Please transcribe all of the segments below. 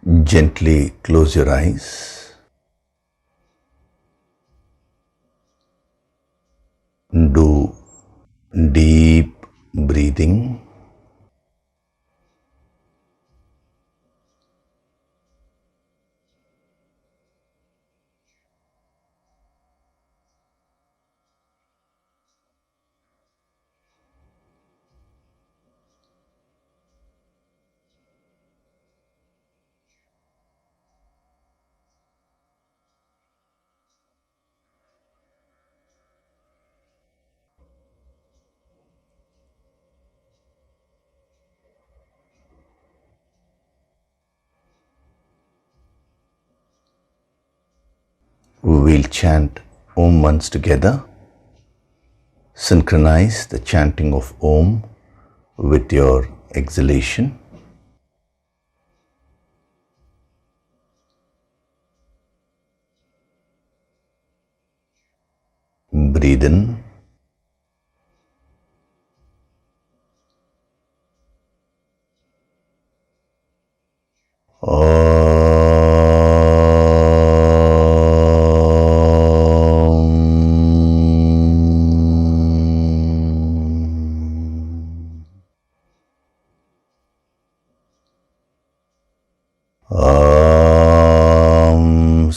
Gently close your eyes. Do deep breathing. We'll chant Om once together. Synchronize the chanting of Om with your exhalation. Breathe in.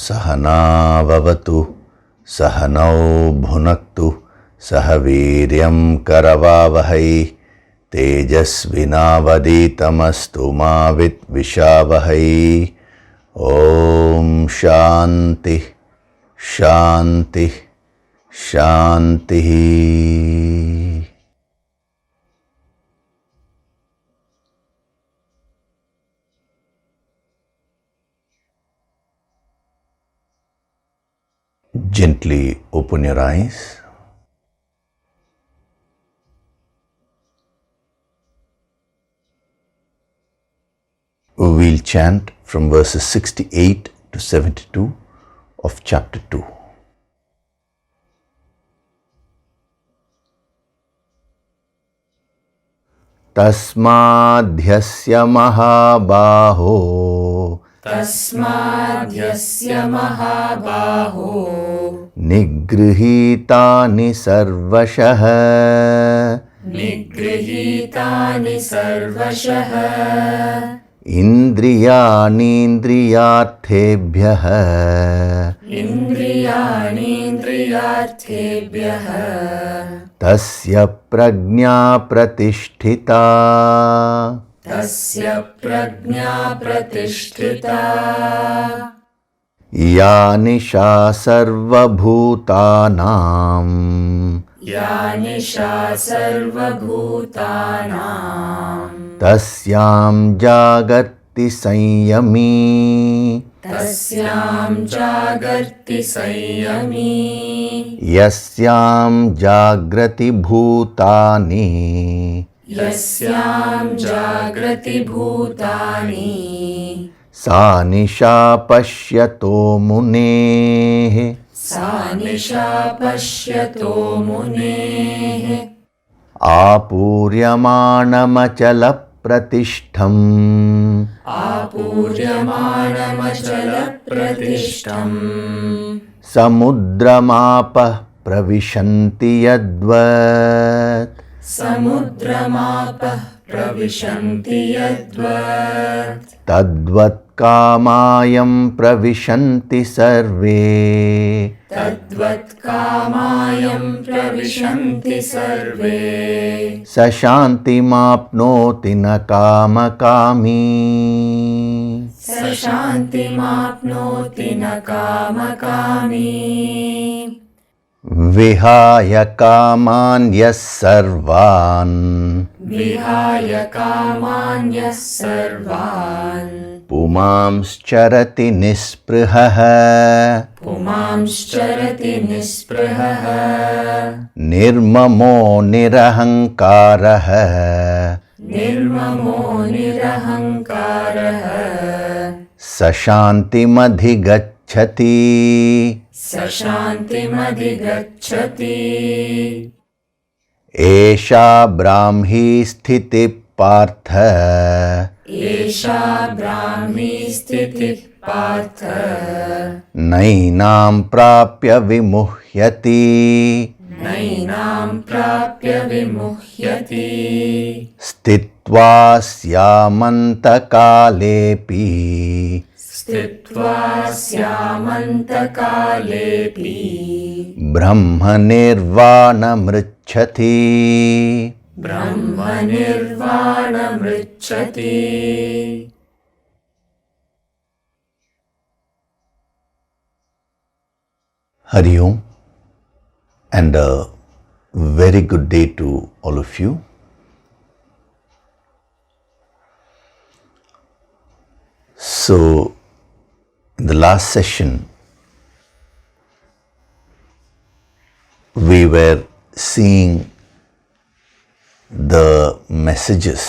Sahana vavatu, sahanau bhunaktu, sahaviryam karavavahai, tejasvinavaditamastu ma vidvishavahai. Om Shanti, Shanti, Shanti. Gently open your eyes. We'll chant from verses 68 to 72 of chapter 2. Tasmadhyasya mahabaho, Tasmadhyasya mahabaho, nigrihitani sarvashah, nigrihitani sarvashah, indriyanindriyarthebhyah, indriyanindriyarthebhyah, tasya prajna pratisthita, tasya prajna pratisthita, ya nisha sarvabhutanam, ya nisha sarvabhutanam, tasyam jagarti sanyami, tasyam jagarti sanyami, yasyam jagrati bhutani, yasyam jagrati bhutani, sa nisha pashyato muneः, sa nisha pashyato muneः, आपूर्यमाणमचल प्रतिष्ठम्, आपूर्यमाणमचलप्रतिष्ठम्, समुद्रमापः प्रविशन्ति यद्वत्, समुद्रमापः प्रविशन्ति यद्वत्, तद्वत् कामायं प्रविशन्ति सर्वे, तद्वत् कामायं प्रविशन्ति सर्वे, स शान्तिमाप्नोति न कामकामी, स शान्तिमाप्नोति न कामकामी, विहाय कामान् यः सर्वान्, विहाय कामान्यः सर्वान्, पुमांश्चरति निःस्पृहः, पुमांश्चरति निःस्पृहः, निर्ममो निरहङ्कारः, निर्ममो निरहङ्कारः, स शान्तिमधिगच्छति, स शान्तिमधिगच्छति, एषा ब्राह्मी स्थितिः पार्थ, एषा ब्राह्मी स्थितिः पार्थ नैनां प्राप्य विमुह्यति नैनां प्राप्य विमुह्यति स्थित्वा स्यामन्तकालेऽपि स्थित्वा स्यामन्तकालेऽपि ब्रह्मनिर्वाणमृच्छति ब्रह्मनिर्वाणमृच्छति Hari Om, and a very good day to all of you. So, in the last session, we were seeing the messages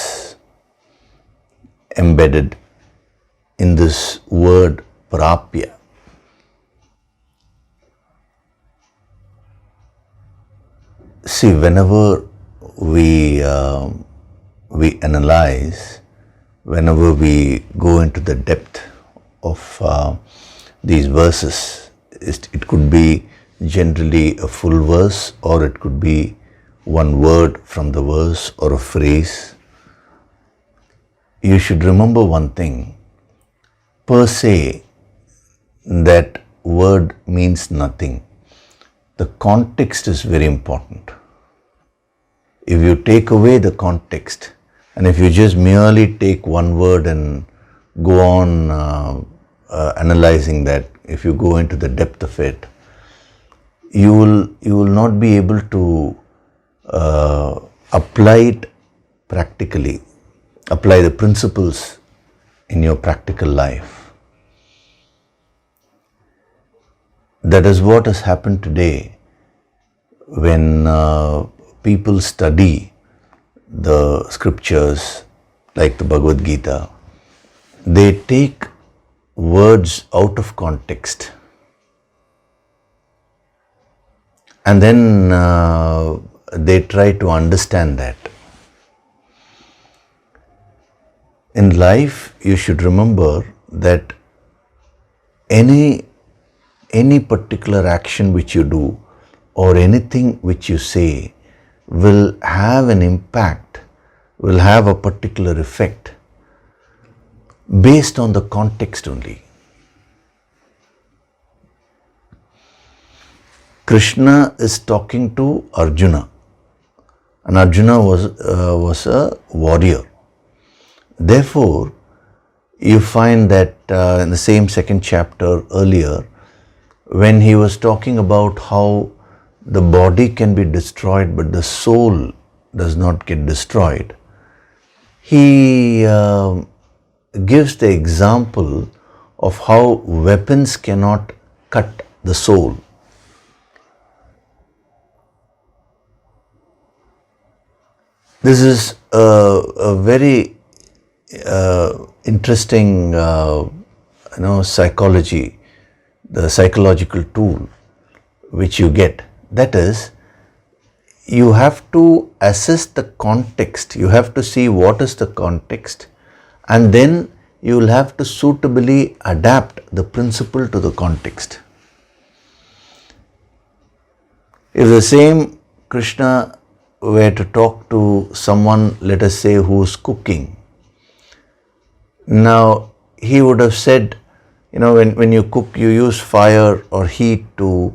embedded in this word prapya. See, whenever we analyze, whenever we go into the depth of these verses, it could be generally a full verse, or it could be one word from the verse or a phrase. You should remember one thing: per se, that word means nothing. The context is very important. If you take away the context, and if you just merely take one word and go on analyzing that, if you go into the depth of it, you will not be able to apply it practically, apply the principles in your practical life. That is what has happened today when people study the scriptures like the Bhagavad Gita. They take words out of context and then they try to understand that. In life, you should remember that any particular action which you do or anything which you say will have an impact, will have a particular effect based on the context only. Krishna is talking to Arjuna, and Arjuna was a warrior. Therefore, you find that in the same second chapter earlier, when he was talking about how the body can be destroyed but the soul does not get destroyed, he gives the example of how weapons cannot cut the soul. This is a very interesting psychology, the psychological tool which you get. That is, you have to assess the context, you have to see what is the context, and then you will have to suitably adapt the principle to the context. If the same Krishna were to talk to someone, let us say, who is cooking, now he would have said, when you cook, you use fire or heat to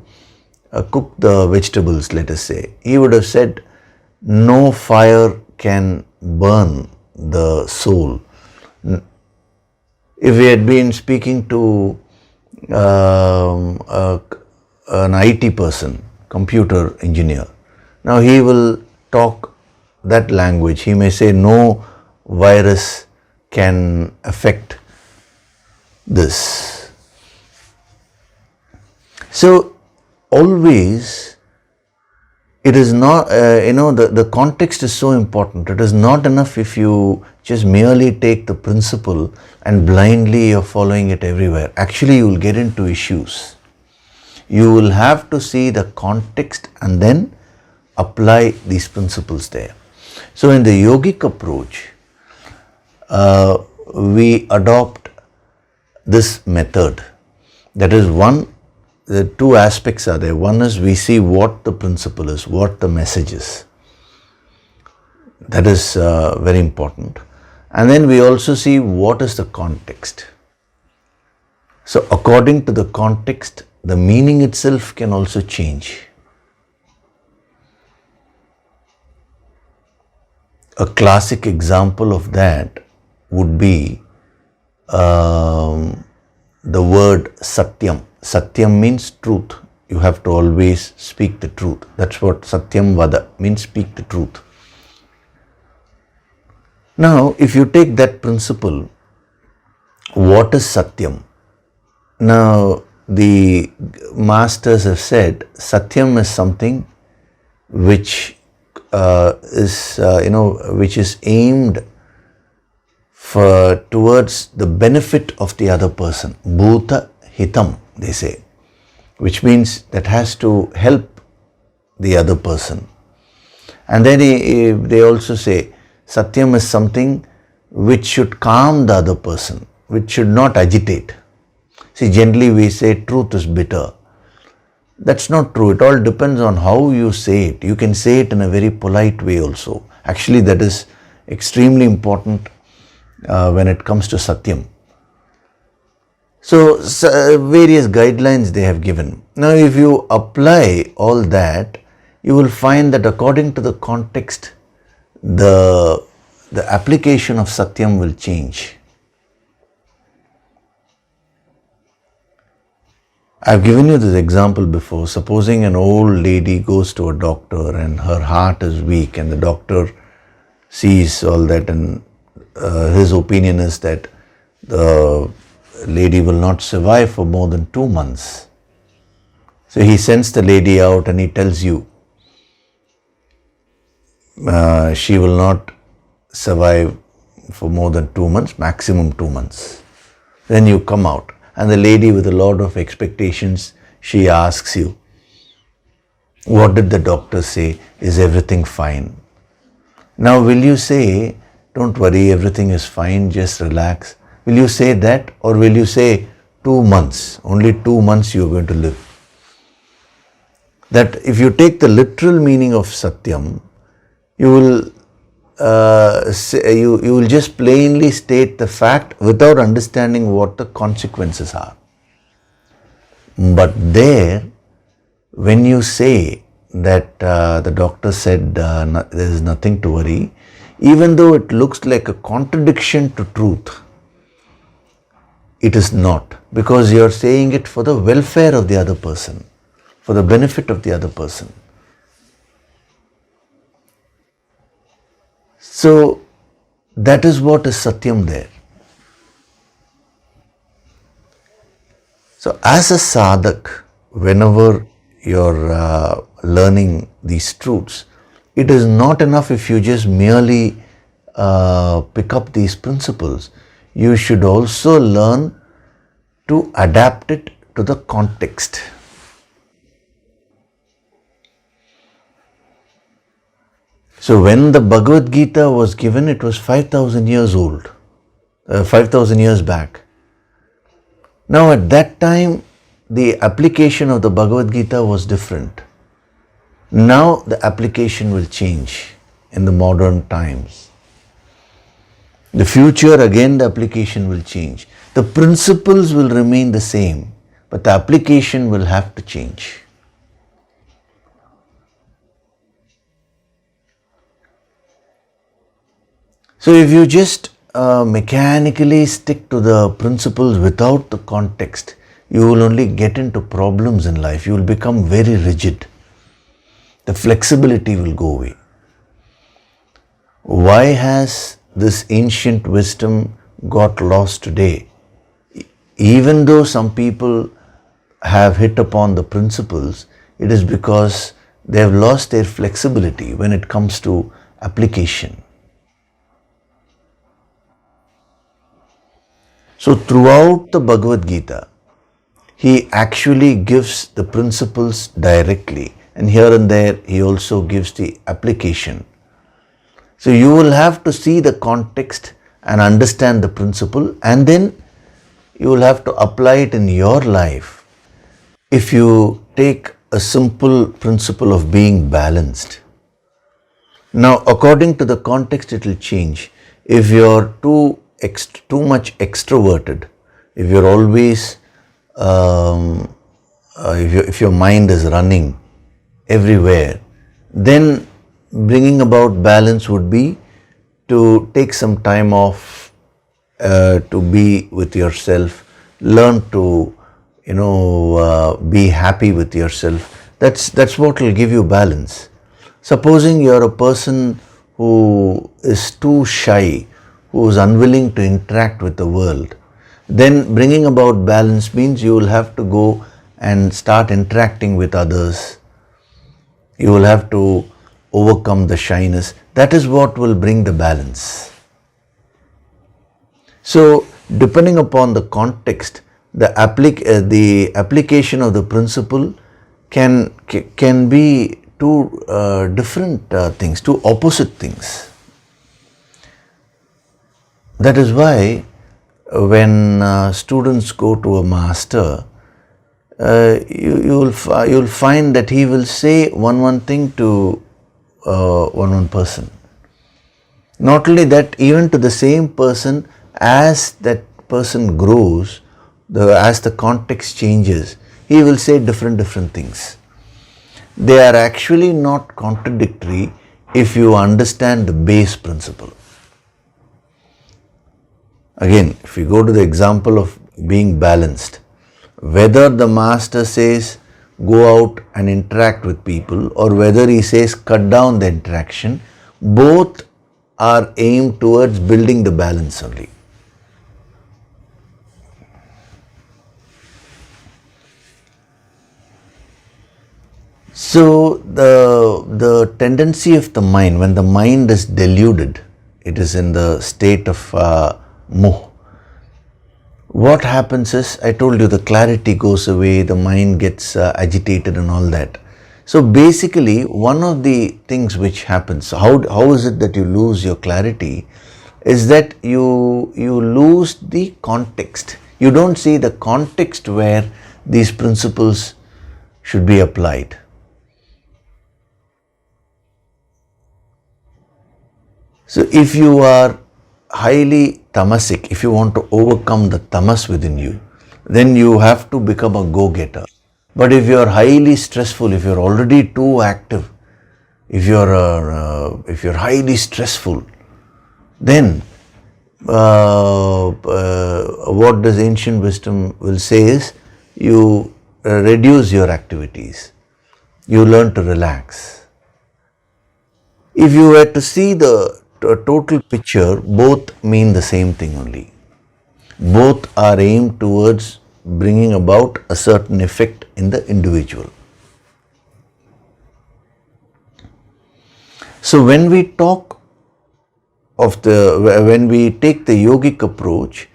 cook the vegetables, let us say. He would have said, no fire can burn the soul. If he had been speaking to an IT person, computer engineer, now he will talk that language. He may say, no virus can affect this. So always it is not, the context is so important. It is not enough if you just merely take the principle and blindly you're following it everywhere. Actually, you will get into issues. You will have to see the context and then apply these principles there. So in the yogic approach, we adopt this method, that is the two aspects are there. One is we see what the principle is, what the message is. That is very important. And then we also see what is the context. So according to the context, the meaning itself can also change. A classic example of that would be the word Satyam. Satyam means truth. You have to always speak the truth. That's what Satyam Vada means, speak the truth. Now, if you take that principle, what is Satyam? Now, the masters have said Satyam is something which which is aimed towards the benefit of the other person. Bhuta hitam, they say, which means that has to help the other person. And then they also say Satyam is something which should calm the other person, which should not agitate. See, generally we say truth is bitter. That's not true. It all depends on how you say it. You can say it in a very polite way also. Actually, that is extremely important when it comes to Satyam. So, various guidelines they have given. Now, if you apply all that, you will find that according to the context, the application of Satyam will change. I've given you this example before. Supposing an old lady goes to a doctor and her heart is weak, and the doctor sees all that, and his opinion is that the lady will not survive for more than 2 months. So he sends the lady out and he tells you she will not survive for more than 2 months, maximum 2 months. Then you come out. And the lady, with a lot of expectations, she asks you, what did the doctor say? Is everything fine? Now, will you say, don't worry, everything is fine, just relax? Will you say that, or will you say 2 months, only 2 months you are going to live? That if you take the literal meaning of Satyam, you will you will just plainly state the fact without understanding what the consequences are. But there, when you say that the doctor said there is nothing to worry, even though it looks like a contradiction to truth, it is not, because you are saying it for the welfare of the other person, for the benefit of the other person. So, that is what is Satyam there. So, as a sadhak, whenever you're learning these truths, it is not enough if you just merely pick up these principles. You should also learn to adapt it to the context. So when the Bhagavad Gita was given, it was 5,000 years old, 5,000 years back. Now at that time, the application of the Bhagavad Gita was different. Now the application will change in the modern times. The future, again the application will change. The principles will remain the same, but the application will have to change. So if you just mechanically stick to the principles without the context, you will only get into problems in life. You will become very rigid. The flexibility will go away. Why has this ancient wisdom got lost today? Even though some people have hit upon the principles, it is because they have lost their flexibility when it comes to application. So throughout the Bhagavad Gita, he actually gives the principles directly, and here and there he also gives the application. So you will have to see the context and understand the principle, and then you will have to apply it in your life. If you take a simple principle of being balanced, now according to the context it will change. If you're too much extroverted, if you're always if your mind is running everywhere, then bringing about balance would be to take some time off, to be with yourself, learn to be happy with yourself. That's what will give you balance. Supposing you're a person who is too shy, who is unwilling to interact with the world, then bringing about balance means you will have to go and start interacting with others. You will have to overcome the shyness. That is what will bring the balance. So, depending upon the context, the application of the principle can be two different things, two opposite things. That is why when students go to a master, you'll find that he will say one thing to one person. Not only that, even to the same person, as that person grows, as the context changes, he will say different things. They are actually not contradictory if you understand the base principle. Again, if you go to the example of being balanced, whether the master says go out and interact with people, or whether he says cut down the interaction, both are aimed towards building the balance only. So the tendency of the mind, when the mind is deluded, it is in the state of moh. What happens is, I told you, the clarity goes away, the mind gets agitated and all that. So basically, one of the things which happens, how is it that you lose your clarity, is that you lose the context. You don't see the context where these principles should be applied. So if you are highly tamasic, if you want to overcome the tamas within you, then you have to become a go-getter. But if you are highly stressful, if you are already too active, if you are highly stressful, then what does ancient wisdom will say is, you reduce your activities, you learn to relax. If you were to see the total picture, both mean the same thing only. Both are aimed towards bringing about a certain effect in the individual. So when we talk of when we take the yogic approach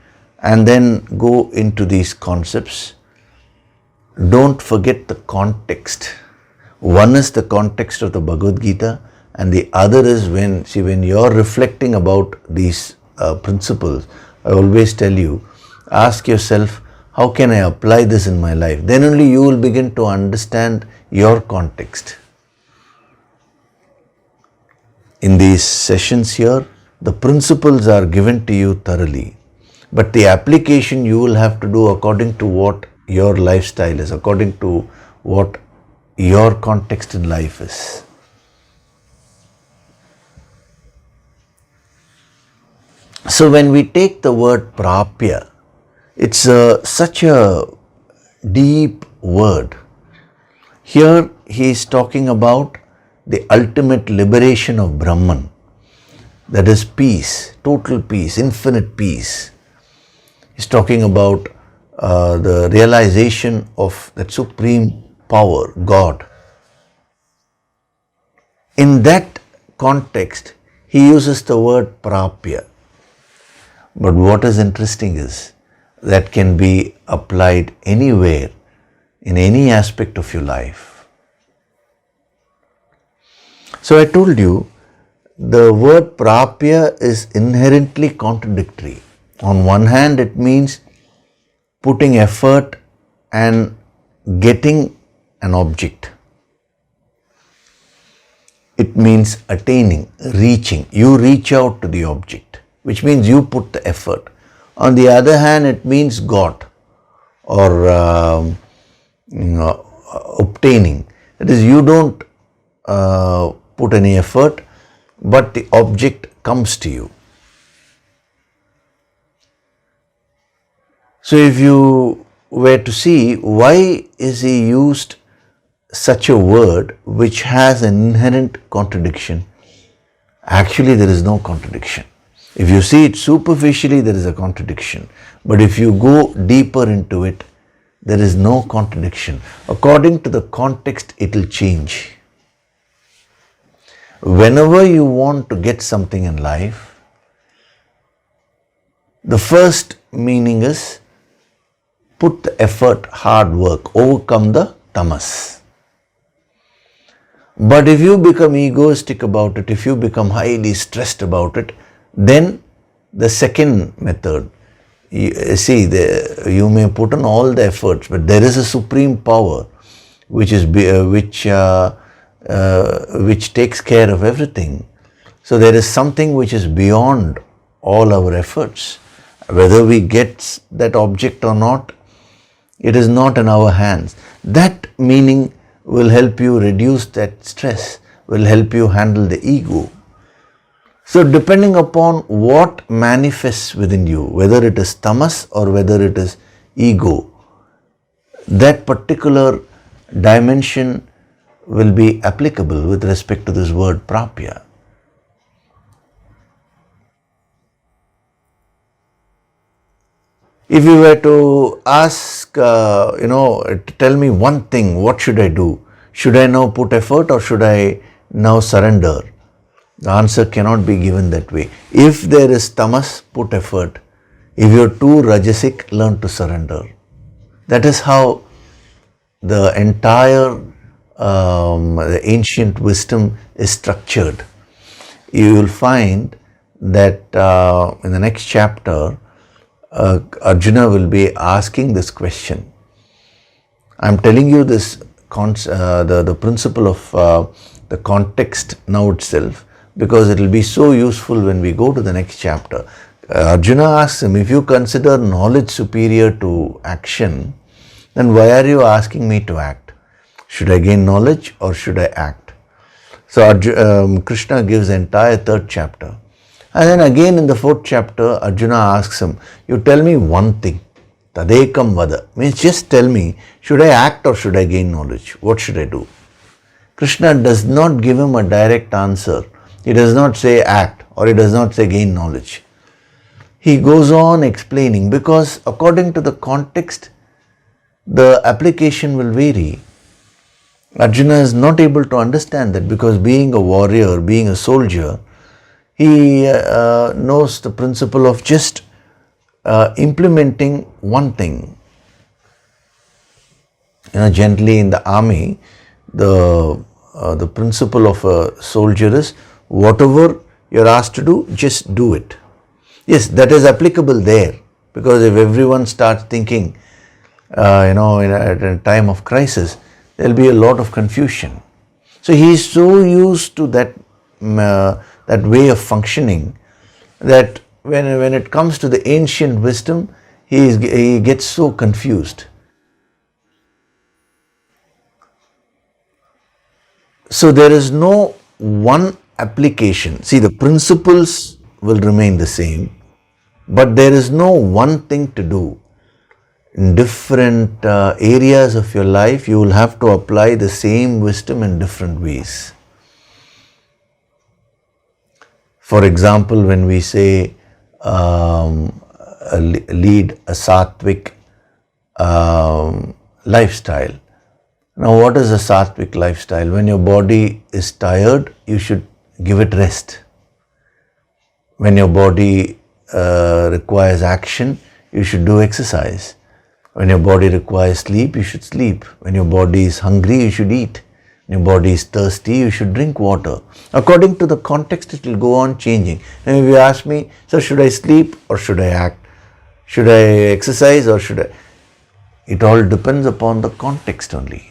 and then go into these concepts, don't forget the context. One is the context of the Bhagavad Gita, and the other is when you're reflecting about these principles, I always tell you, ask yourself, how can I apply this in my life? Then only you will begin to understand your context. In these sessions here, the principles are given to you thoroughly, but the application you will have to do according to what your lifestyle is, according to what your context in life is. So when we take the word prapya, it's such a deep word. Here he is talking about the ultimate liberation of Brahman, that is peace, total peace, infinite peace. He's talking about the realization of that supreme power, God. In that context, he uses the word prapya. But what is interesting is that can be applied anywhere, in any aspect of your life. So I told you the word prapya is inherently contradictory. On one hand, it means putting effort and getting an object. It means attaining, reaching. You reach out to the object, which means you put the effort. On the other hand, it means got or obtaining. That is, you don't put any effort, but the object comes to you. So if you were to see, why is he used such a word which has an inherent contradiction? Actually, there is no contradiction. If you see it superficially, there is a contradiction. But if you go deeper into it, there is no contradiction. According to the context, it will change. Whenever you want to get something in life, the first meaning is put the effort, hard work, overcome the tamas. But if you become egoistic about it, if you become highly stressed about it, then the second method, you may put on all the efforts, but there is a supreme power which takes care of everything. So there is something which is beyond all our efforts. Whether we get that object or not, it is not in our hands. That meaning will help you reduce that stress, will help you handle the ego. So depending upon what manifests within you, whether it is tamas or whether it is ego, that particular dimension will be applicable with respect to this word prapya. If you were to ask, tell me one thing, what should I do? Should I now put effort or should I now surrender? The answer cannot be given that way. If there is tamas, put effort. If you are too rajasic, learn to surrender. That is how the entire the ancient wisdom is structured. You will find that in the next chapter, Arjuna will be asking this question. I am telling you this the principle of the context now itself, because it will be so useful when we go to the next chapter. Arjuna asks him, if you consider knowledge superior to action, then why are you asking me to act? Should I gain knowledge or should I act? So Krishna gives the entire third chapter. And then again in the fourth chapter, Arjuna asks him, you tell me one thing, tadekam vada, means just tell me, should I act or should I gain knowledge? What should I do? Krishna does not give him a direct answer. He does not say act or he does not say gain knowledge. He goes on explaining, because according to the context, the application will vary. Arjuna is not able to understand that, because being a warrior, being a soldier, he knows the principle of just implementing one thing. Generally in the army, the principle of a soldier is whatever you're asked to do, just do it. Yes, that is applicable there, because if everyone starts thinking, at a time of crisis, there will be a lot of confusion. So he is so used to that way of functioning that when it comes to the ancient wisdom, he gets so confused. So there is no one application. See, the principles will remain the same, but there is no one thing to do. In different areas of your life, you will have to apply the same wisdom in different ways. For example, when we say lead a sattvic lifestyle. Now, what is a sattvic lifestyle? When your body is tired, you should give it rest. When your body requires action, you should do exercise. When your body requires sleep, you should sleep. When your body is hungry, you should eat. your body is thirsty, you should drink water. According to the context, it will go on changing. And if you ask me, so should I sleep or should I act? Should I exercise or should I? It all depends upon the context only.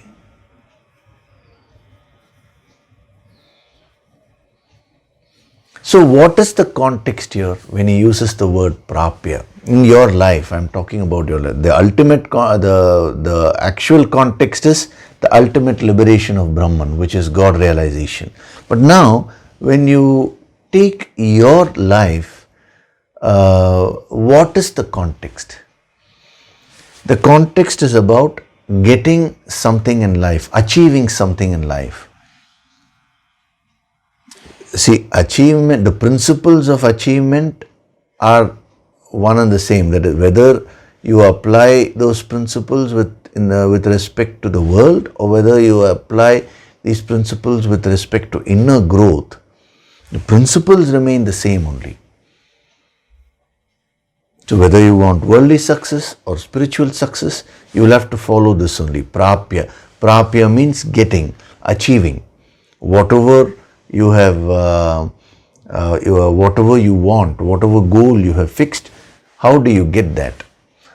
So what is the context here when he uses the word prapya? In your life, I am talking about your life. The ultimate, the actual context is the ultimate liberation of Brahman, which is God realization. But now, when you take your life, what is the context? The context is about getting something in life, achieving something in life. See, achievement, the principles of achievement are one and the same. That is, whether you apply those principles with respect to the world or whether you apply these principles with respect to inner growth, the principles remain the same only. So whether you want worldly success or spiritual success, you will have to follow this only. Prapya. Prapya means getting, achieving. Whatever you have, whatever you want, whatever goal you have fixed, how do you get that?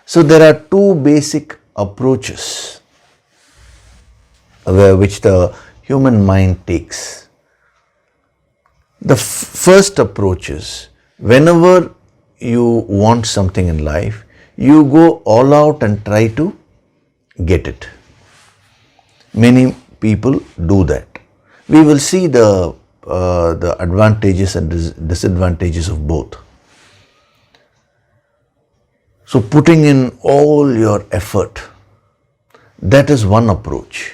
So there are two basic approaches which the human mind takes. The first approach is, whenever you want something in life, you go all out and try to get it. Many people do that. We will see the advantages and disadvantages of both. So putting in all your effort, that is one approach.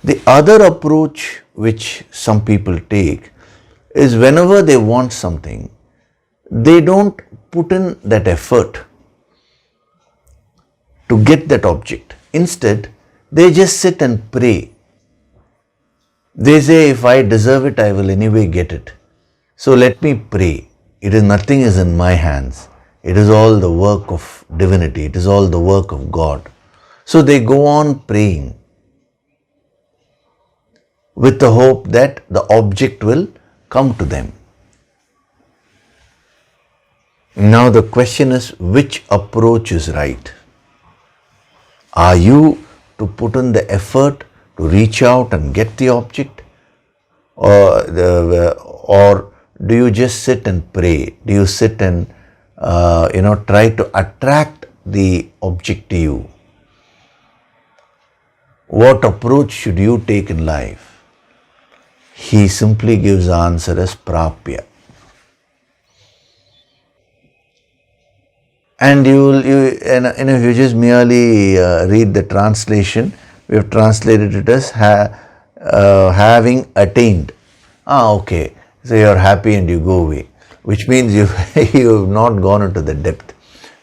The other approach which some people take is, whenever they want something, they don't put in that effort to get that object. Instead, they just sit and pray. They say, if I deserve it, I will anyway get it. So let me pray. Nothing is in my hands. It is all the work of divinity. It is all the work of God. So they go on praying with the hope that the object will come to them. Now the question is, which approach is right? Are you to put in the effort to reach out and get the object, or do you just sit and pray? Do you sit and try to attract the object to you? What approach should you take in life? He simply gives the answer as prapya. And if you just merely read the translation, we have translated it as having attained. Okay. So you are happy and you go away, which means you have not gone into the depth.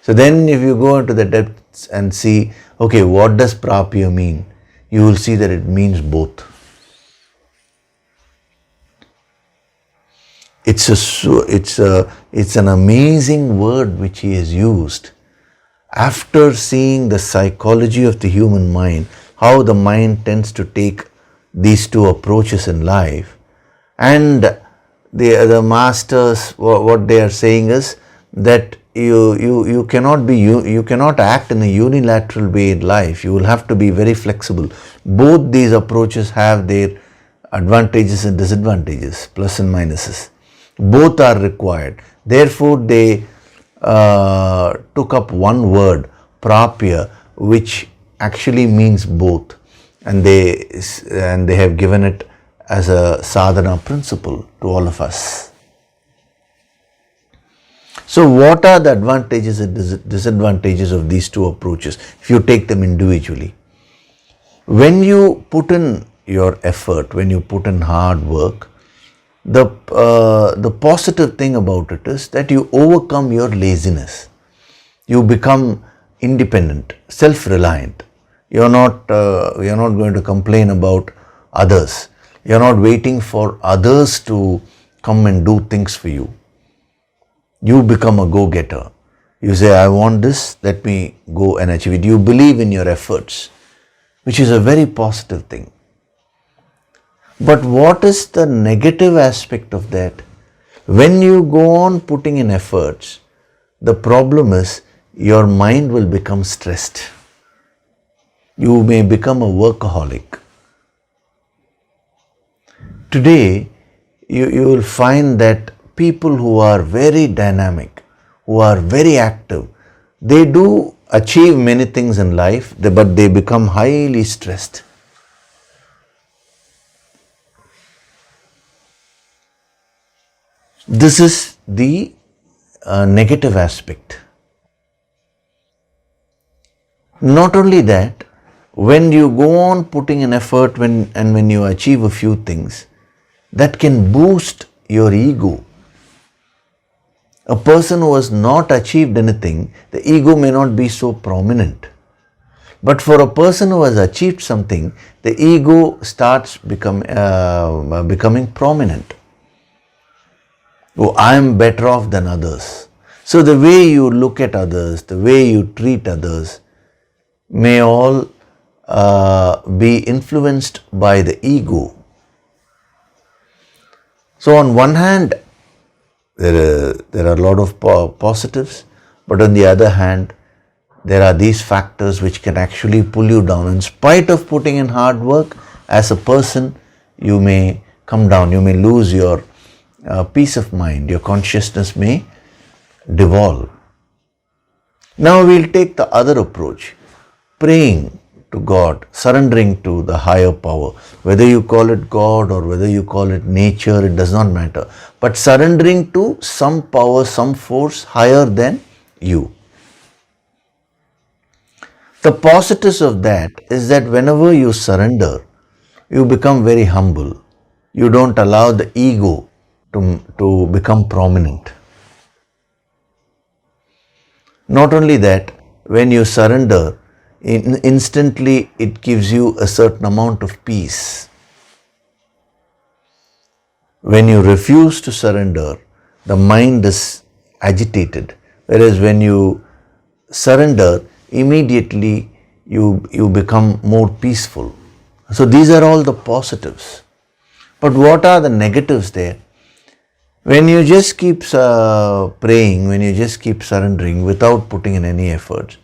So then if you go into the depths and see, okay, what does prapya mean? You will see that it means both. It's an amazing word which he has used. After seeing the psychology of the human mind, how the mind tends to take these two approaches in life, and the masters, what they are saying is that you cannot act in a unilateral way in life. You will have to be very flexible. Both these approaches have their advantages and disadvantages, plus and minuses. Both are required. Therefore, they took up one word, prapya, which actually means both, and they have given it as a sadhana principle to all of us. So what are the advantages and disadvantages of these two approaches if you take them individually? When you put in your effort, when you put in hard work, the positive thing about it is that you overcome your laziness. You become independent, self-reliant. You're not going to complain about others. You're not waiting for others to come and do things for you. You become a go-getter. You say, I want this, let me go and achieve it. You believe in your efforts, which is a very positive thing. But what is the negative aspect of that? When you go on putting in efforts, the problem is your mind will become stressed. You may become a workaholic. Today, you will find that people who are very dynamic, who are very active, they do achieve many things in life, but they become highly stressed. This is the negative aspect. Not only that, when you go on putting an effort when you achieve a few things, that can boost your ego. A person who has not achieved anything, the ego may not be so prominent. But for a person who has achieved something, the ego starts becoming prominent. Oh, I am better off than others. So the way you look at others, the way you treat others, may all be influenced by the ego. So on one hand, there are a lot of positives, but on the other hand, there are these factors which can actually pull you down. In spite of putting in hard work, as a person, you may come down, you may lose your peace of mind, your consciousness may devolve. Now we'll take the other approach, praying to God, surrendering to the higher power. Whether you call it God or whether you call it nature, it does not matter. But surrendering to some power, some force higher than you. The positives of that is that whenever you surrender, you become very humble. You don't allow the ego to become prominent. Not only that, when you surrender, instantly it gives you a certain amount of peace. When you refuse to surrender, the mind is agitated. Whereas when you surrender, immediately you become more peaceful. So these are all the positives. But what are the negatives there? When you just keep praying, when you just keep surrendering without putting in any effort,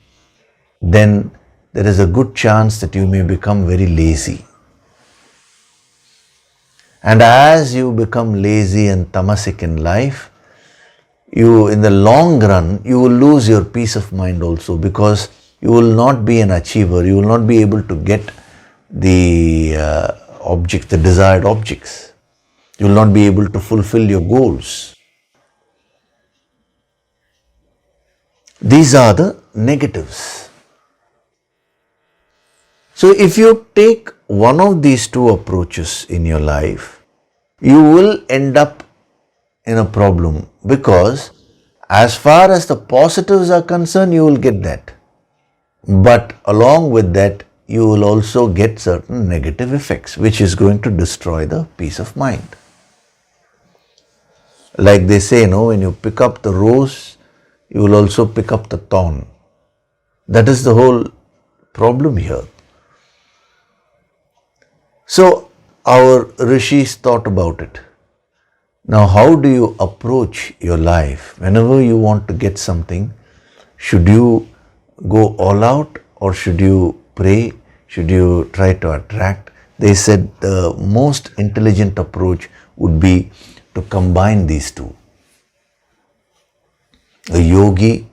then there is a good chance that you may become very lazy. And as you become lazy and tamasic in life, in the long run, you will lose your peace of mind also, because you will not be an achiever, you will not be able to get the the desired objects. You will not be able to fulfill your goals. These are the negatives. So if you take one of these two approaches in your life, you will end up in a problem, because as far as the positives are concerned, you will get that. But along with that, you will also get certain negative effects, which is going to destroy the peace of mind. Like they say, when you pick up the rose, you will also pick up the thorn. That is the whole problem here. So our rishis thought about it. Now, how do you approach your life? Whenever you want to get something, should you go all out or should you pray? Should you try to attract? They said the most intelligent approach would be to combine these two. A yogi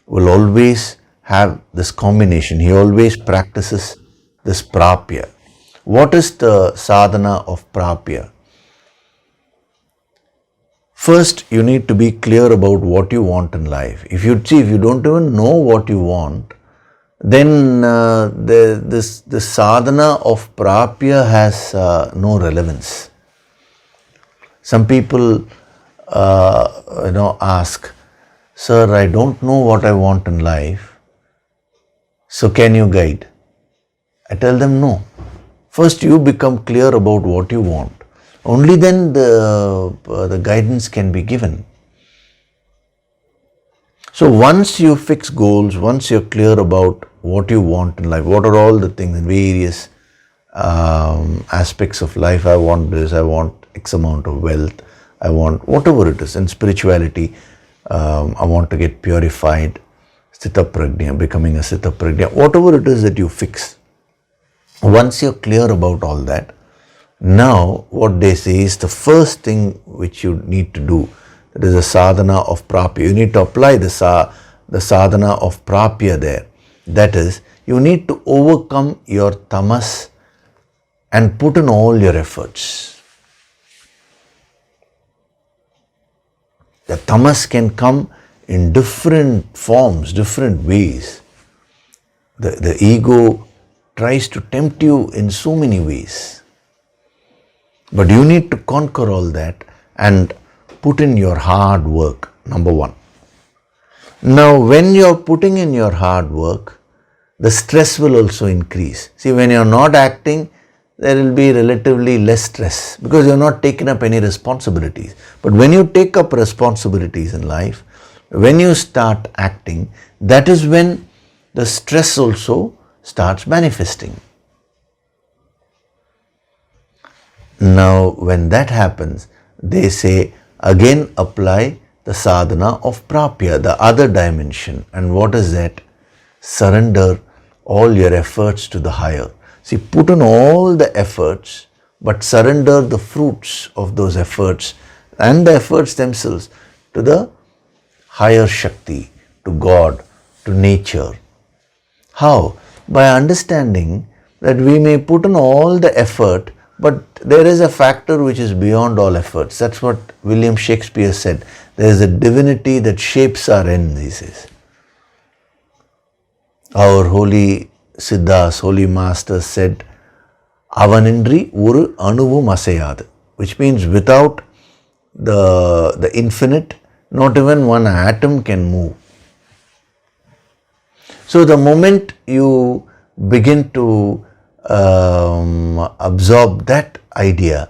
will always have this combination. He always practices this prapya. What is the sadhana of prapya? First, you need to be clear about what you want in life. If you don't even know what you want, then this sadhana of prapya has no relevance. Some people, ask, "Sir, I don't know what I want in life, so can you guide?" I tell them no. First, you become clear about what you want. Only then the guidance can be given. So once you fix goals, once you're clear about what you want in life, what are all the things, various aspects of life. I want this, I want X amount of wealth, I want whatever it is. In spirituality, I want to get purified, Sthita Prajna, becoming a Sthita Prajna, whatever it is that you fix. Once you're clear about all that, now what they say is the first thing which you need to do, that is a sadhana of prapya. You need to apply the sadhana of prapya there. That is, you need to overcome your tamas and put in all your efforts. The tamas can come in different forms, different ways. The ego tries to tempt you in so many ways. But you need to conquer all that and put in your hard work, number one. Now, when you're putting in your hard work, the stress will also increase. See, when you're not acting, there will be relatively less stress because you're not taking up any responsibilities. But when you take up responsibilities in life, when you start acting, that is when the stress also starts manifesting. Now, when that happens, they say, again apply the sadhana of prapya, the other dimension. And what is that? Surrender all your efforts to the higher. See, put in all the efforts, but surrender the fruits of those efforts and the efforts themselves to the higher Shakti, to God, to nature. How? By understanding that we may put in all the effort, but there is a factor which is beyond all efforts. That's what William Shakespeare said. There is a divinity that shapes our ends, he says. Our holy Siddhas, holy masters said, Avanindri uru anuvum asayadu, which means without the infinite, not even one atom can move. So the moment you begin to absorb that idea,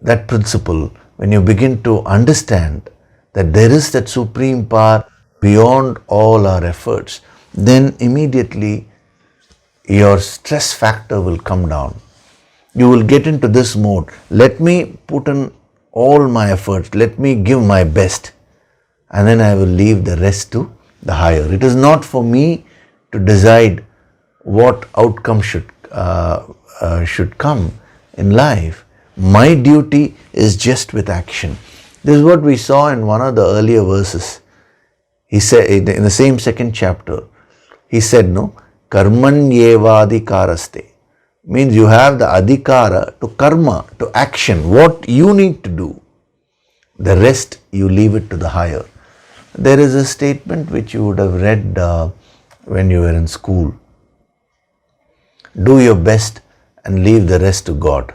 that principle, when you begin to understand that there is that supreme power beyond all our efforts, then immediately your stress factor will come down. You will get into this mode. Let me put in all my efforts. Let me give my best. And then I will leave the rest to the higher. It is not for me to decide what outcome should come in life. My duty is just with action. This is what we saw in one of the earlier verses. He said in the same second chapter, he said, no, karmanyevadhikaraste. Means you have the adhikara to karma, to action, what you need to do. The rest you leave it to the higher. There is a statement which you would have read when you were in school. Do your best and leave the rest to God.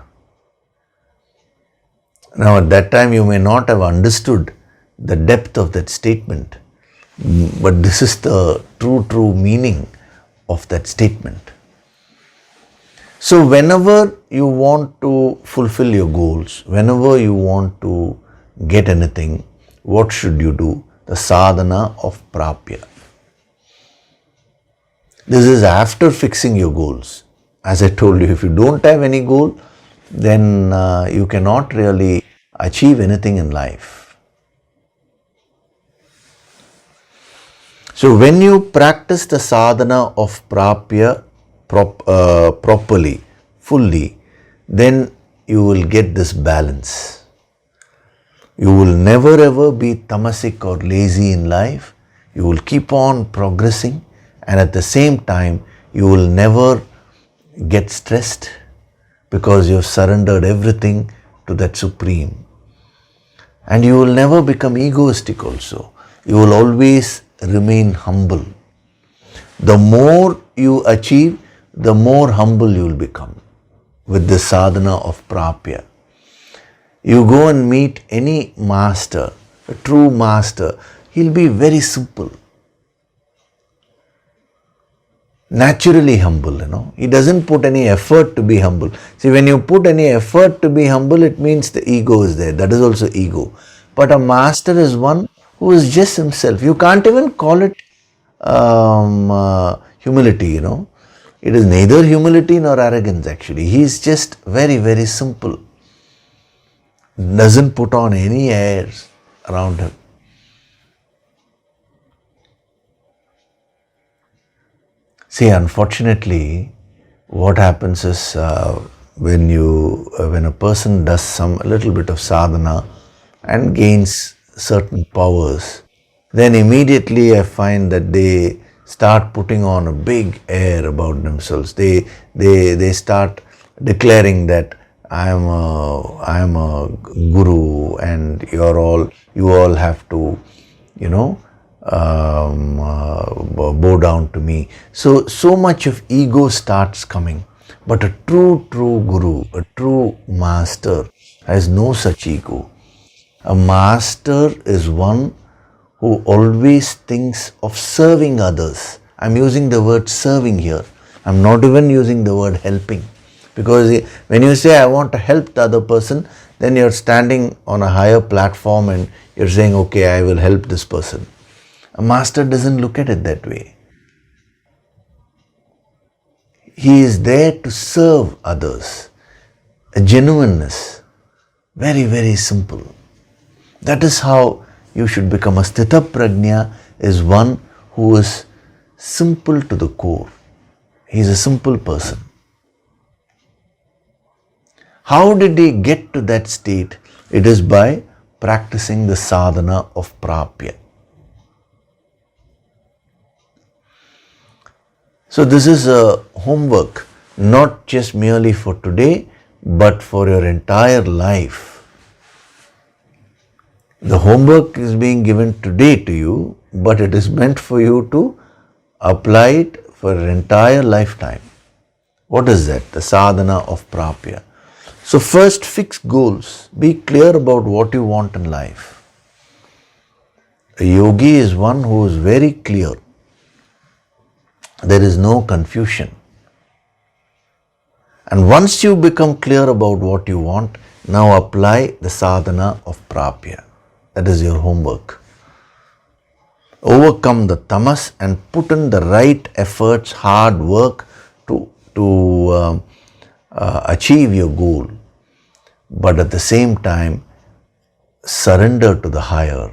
Now at that time you may not have understood the depth of that statement, but this is the true meaning of that statement. So whenever you want to fulfill your goals, whenever you want to get anything, what should you do? The sadhana of prapya. This is after fixing your goals. As I told you, if you don't have any goal, then you cannot really achieve anything in life. So when you practice the sadhana of prapya properly, fully, then you will get this balance. You will never ever be tamasic or lazy in life. You will keep on progressing, and at the same time you will never get stressed because you have surrendered everything to that Supreme. And you will never become egoistic also. You will always remain humble. The more you achieve, the more humble you will become with the sadhana of prapya. You go and meet any master, a true master, he'll be very simple. Naturally humble, He doesn't put any effort to be humble. See, when you put any effort to be humble, it means the ego is there. That is also ego. But a master is one who is just himself. You can't even call it humility, It is neither humility nor arrogance actually. He is just very, very simple. Doesn't put on any airs around him. See, unfortunately, what happens is when a person does a little bit of sadhana and gains certain powers, then immediately I find that they start putting on a big air about themselves. They start declaring that I am a guru and you all have to, bow down to me. So much of ego starts coming. But a true guru, a true master has no such ego. A master is one who always thinks of serving others. I'm using the word serving here. I'm not even using the word helping. Because when you say I want to help the other person, then you're standing on a higher platform and you're saying, okay, I will help this person. A master doesn't look at it that way. He is there to serve others. A genuineness. Very, very simple. That is how you should become. A sthita prajna is one who is simple to the core. He is a simple person. How did he get to that state? It is by practicing the sadhana of prapya. So this is a homework, not just merely for today, but for your entire life. The homework is being given today to you, but it is meant for you to apply it for your entire lifetime. What is that? The sadhana of prapya. So first, fix goals. Be clear about what you want in life. A yogi is one who is very clear. There is no confusion. And once you become clear about what you want, now apply the sadhana of prapya. That is your homework. Overcome the tamas and put in the right efforts, hard work to achieve your goal. But at the same time, surrender to the higher.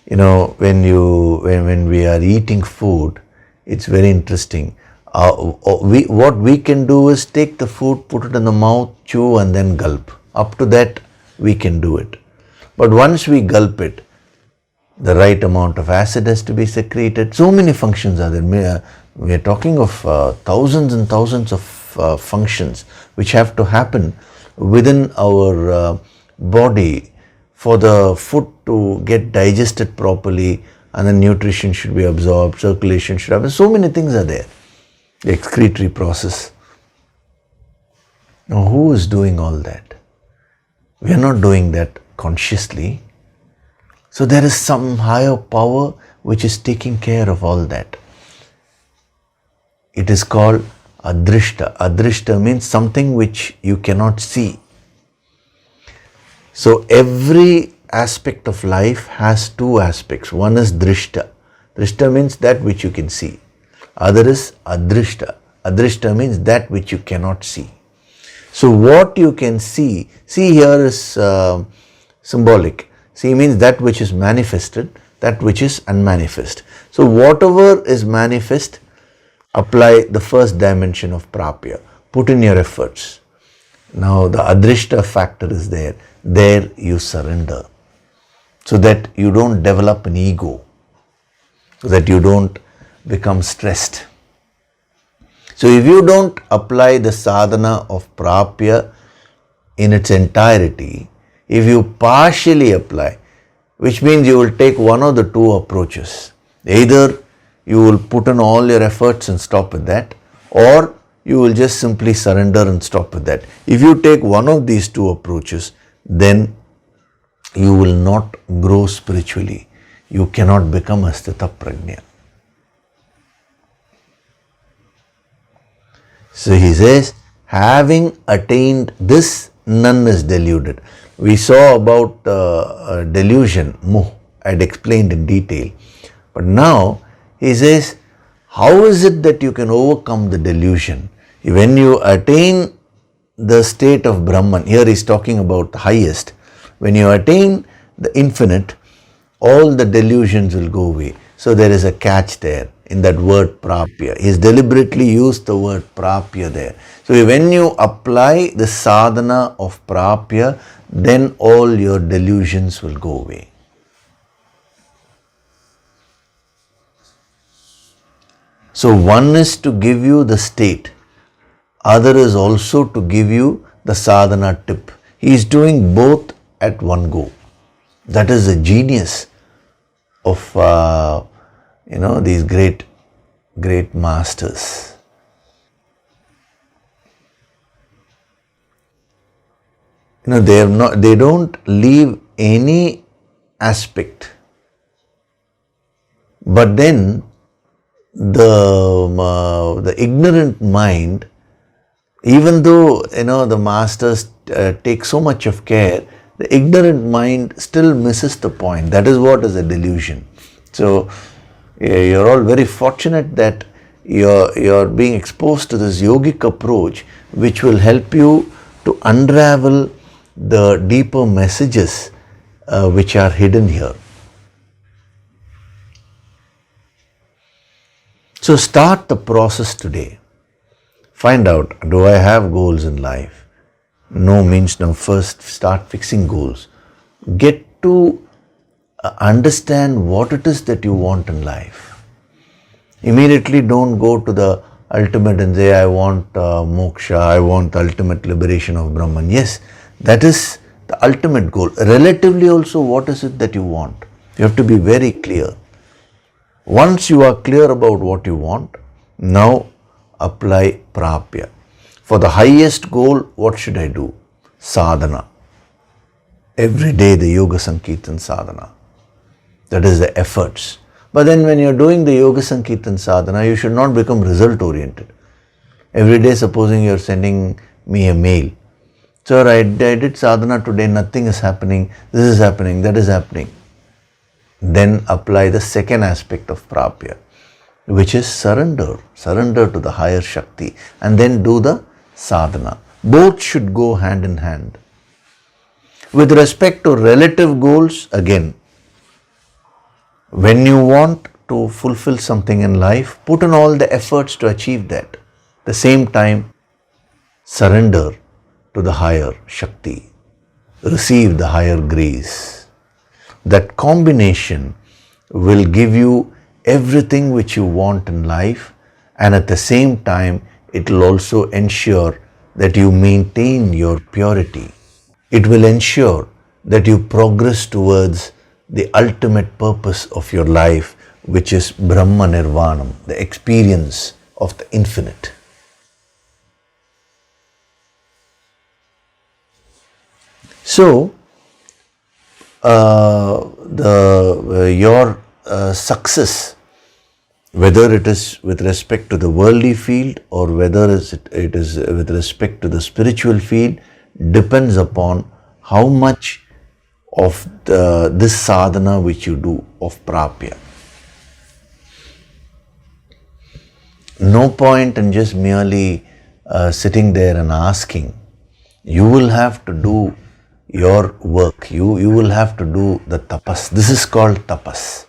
When we are eating food, it's very interesting. What we can do is take the food, put it in the mouth, chew and then gulp. Up to that, we can do it. But once we gulp it, the right amount of acid has to be secreted. So many functions are there. We are talking of thousands and thousands of functions which have to happen within our body for the food to get digested properly, and the nutrition should be absorbed, circulation should happen. So many things are there. The excretory process. Now, who is doing all that? We are not doing that consciously. So there is some higher power which is taking care of all that. It is called adrishta. Adrishta means something which you cannot see. So every aspect of life has two aspects. One is drishta. Drishta means that which you can see. Other is adrishta. Adrishta means that which you cannot see. So what you can see here is symbolic. See means that which is manifested, that which is unmanifest. So whatever is manifest, apply the first dimension of prapya. Put in your efforts. Now the adrishta factor is there. There you surrender. So that you don't develop an ego. So that you don't become stressed. So if you don't apply the sadhana of prapya in its entirety, if you partially apply, which means you will take one of the two approaches. Either you will put in all your efforts and stop with that, or you will just simply surrender and stop with that. If you take one of these two approaches, then you will not grow spiritually. You cannot become a sthita prajna. So he says, having attained this, none is deluded. We saw about delusion, moh, I had explained in detail. But now he says, How is it that you can overcome the delusion? When you attain the state of Brahman, here he's talking about the highest. When you attain the infinite, all the delusions will go away. So there is a catch there in that word prapya. He's deliberately used the word prapya there. So when you apply the sadhana of prapya, then all your delusions will go away. So one is to give you the state, other is also to give you the sadhana tip. He is doing both at one go. That is the genius of these great masters. They don't leave any aspect, but then the ignorant mind, even though the masters take so much of care, the ignorant mind still misses the point. That is what is a delusion. So you're all very fortunate that you're being exposed to this yogic approach, which will help you to unravel the deeper messages which are hidden here. So start the process today. Find out, do I have goals in life? No means no. First start fixing goals. Get to understand what it is that you want in life. Immediately don't go to the ultimate and say, I want moksha, I want ultimate liberation of Brahman. Yes, that is the ultimate goal. Relatively also, what is it that you want? You have to be very clear. Once you are clear about what you want, now apply prapya. For the highest goal, what should I do? Sadhana. Every day the Yoga Sankirtan sadhana. That is the efforts. But then when you are doing the Yoga Sankirtan sadhana, you should not become result oriented. Every day, supposing you are sending me a mail, sir, I did sadhana today, nothing is happening, this is happening, that is happening. Then apply the second aspect of prapya, which is surrender. Surrender to the higher Shakti, and then do the sadhana. Both should go hand in hand. With respect to relative goals, again, when you want to fulfill something in life, put in all the efforts to achieve that. At the same time, surrender to the higher Shakti. Receive the higher grace. That combination will give you everything which you want in life, and at the same time, it will also ensure that you maintain your purity. It will ensure that you progress towards the ultimate purpose of your life, which is Brahma Nirvanam, the experience of the infinite. So, your success, whether it is with respect to the worldly field or whether it is with respect to the spiritual field, depends upon how much of this sadhana which you do of prapya. No point in just merely sitting there and asking. You will have to do your work. You will have to do the tapas. This is called tapas.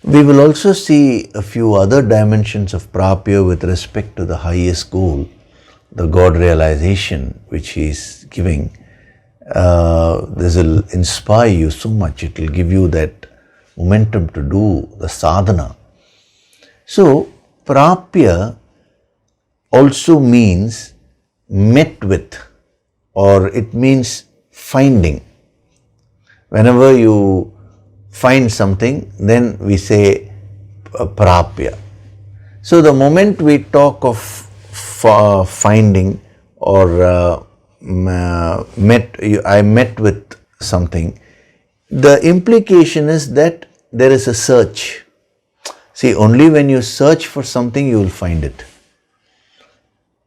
We will also see a few other dimensions of prapya with respect to the highest goal, the God realization which he is giving. This will inspire you so much. It will give you that momentum to do the sadhana. So, prapya also means met with, or it means finding. Whenever you find something, then we say prapya. So the moment we talk of finding or I met with something, the implication is that there is a search. See, only when you search for something you will find it.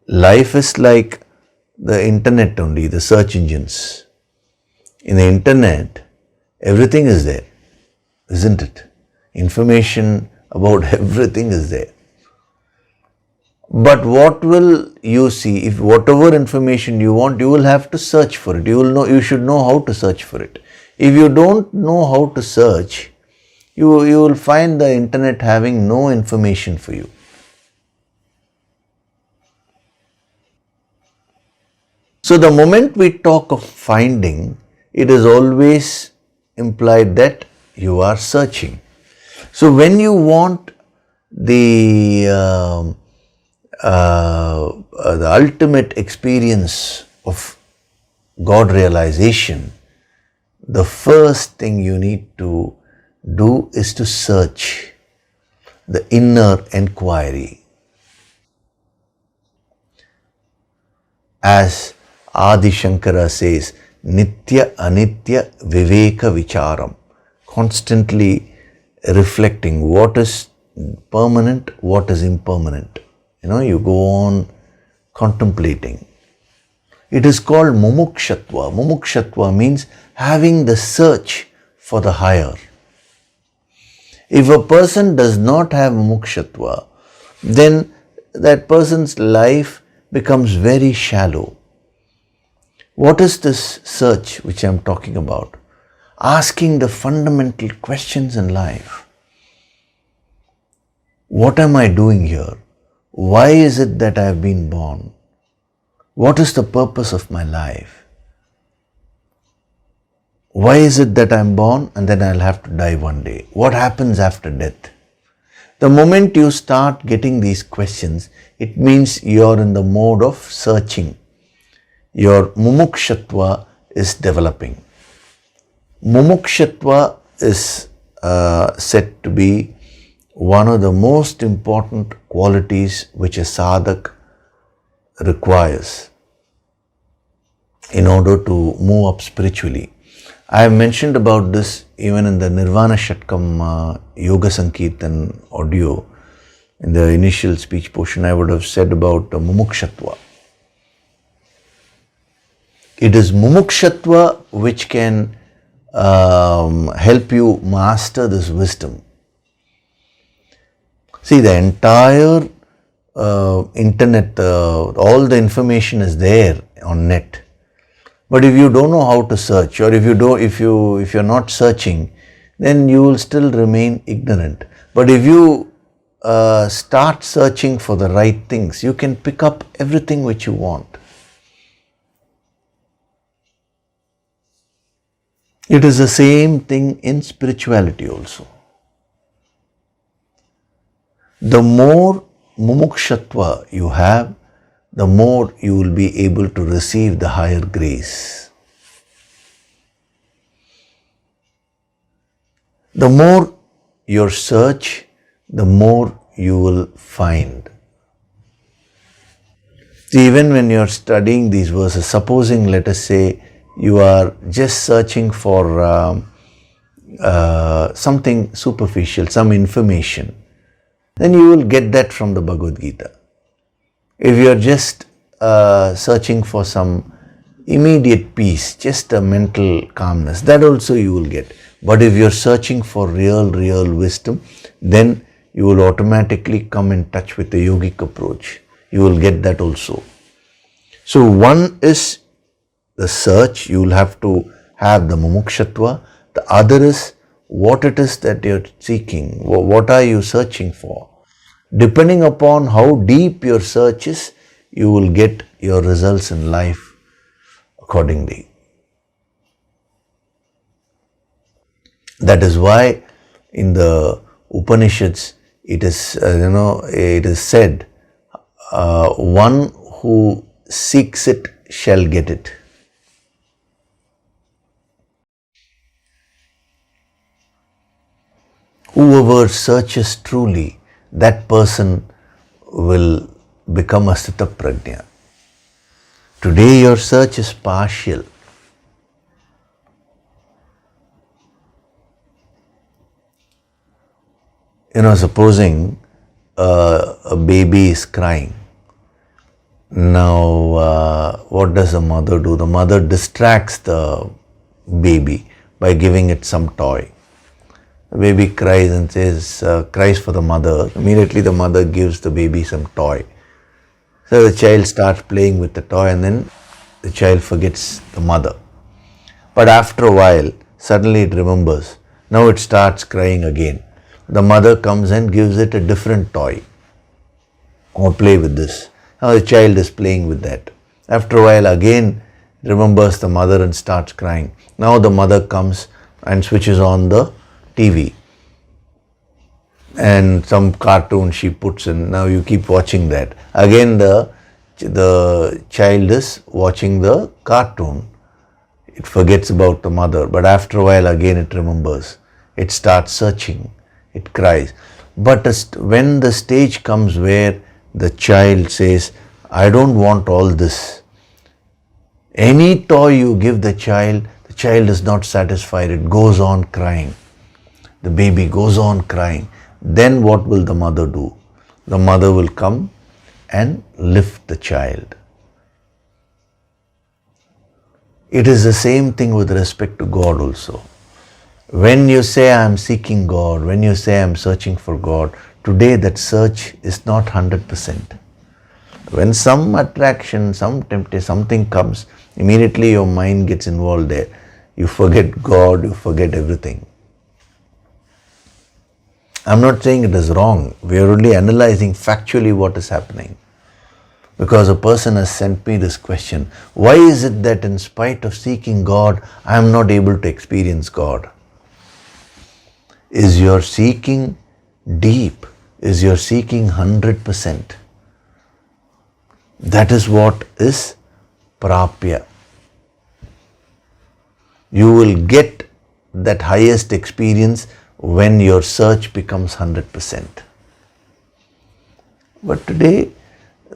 Life is like the internet only, the search engines. In the internet, everything is there. isn't it? Information about everything is there. But what will you see? If whatever information you want, you will have to search for it. You should know how to search for it. If you don't know how to search, you will find the internet having no information for you. So the moment we talk of finding, it is always implied that you are searching. So when you want the ultimate experience of God realization, the first thing you need to do is to search, the inner inquiry. As Adi Shankara says, Nitya Anitya Viveka Vicharam, constantly reflecting what is permanent, what is impermanent. You go on contemplating. It is called mumukshatva. Mumukshatva means having the search for the higher. If a person does not have mumukshatva, then that person's life becomes very shallow. What is this search which I am talking about? Asking the fundamental questions in life. What am I doing here? Why is it that I have been born? What is the purpose of my life? Why is it that I am born and then I'll have to die one day? What happens after death? The moment you start getting these questions, it means you're in the mode of searching. Your mumukshatva is developing. Mumukshatva is said to be one of the most important qualities which a sadhak requires in order to move up spiritually. I have mentioned about this even in the Nirvana Shatkam Yoga Sankirtan audio. In the initial speech portion, I would have said about mumukshatva. It is mumukshatva which can help you master this wisdom. See, the entire internet, all the information is there on net. But if you don't know how to search, or if you're not searching, then you will still remain ignorant. But if you start searching for the right things, you can pick up everything which you want. It is the same thing in spirituality also. The more mumukshatva you have, the more you will be able to receive the higher grace. The more your search, the more you will find. See, even when you are studying these verses, supposing, let us say, you are just searching for something superficial, some information, then you will get that from the Bhagavad Gita. If you are just searching for some immediate peace, just a mental calmness, that also you will get. But if you are searching for real wisdom, then you will automatically come in touch with the yogic approach. You will get that also. So one is the search, you will have to have the mumukshatva. The other is what it is that you are seeking. What are you searching for? Depending upon how deep your search is, you will get your results in life accordingly. That is why in the Upanishads it is said, one who seeks it shall get it. Whoever searches truly, that person will become a Sthita Prajna. Today your search is partial. Supposing a baby is crying. Now, what does the mother do? The mother distracts the baby by giving it some toy. The baby cries and says, cries for the mother. Immediately the mother gives the baby some toy. So the child starts playing with the toy and then the child forgets the mother. But after a while, suddenly it remembers. Now it starts crying again. The mother comes and gives it a different toy. Or play with this. Now the child is playing with that. After a while again remembers the mother and starts crying. Now the mother comes and switches on the TV. And some cartoon she puts in. Now you keep watching that. Again the child is watching the cartoon. It forgets about the mother, but after a while again it remembers. It starts searching. It cries. But when the stage comes where the child says, I don't want all this. Any toy you give the child is not satisfied. It goes on crying. The baby goes on crying. Then what will the mother do? The mother will come and lift the child. It is the same thing with respect to God also. When you say I am seeking God, when you say I am searching for God, today that search is not 100%. When some attraction, some temptation, something comes, immediately your mind gets involved there. You forget God, you forget everything. I'm not saying it is wrong. We are only analyzing factually what is happening. Because a person has sent me this question, why is it that in spite of seeking God, I am not able to experience God? Is your seeking deep? Is your seeking 100%? That is what is prapya. You will get that highest experience when your search becomes 100%. But today,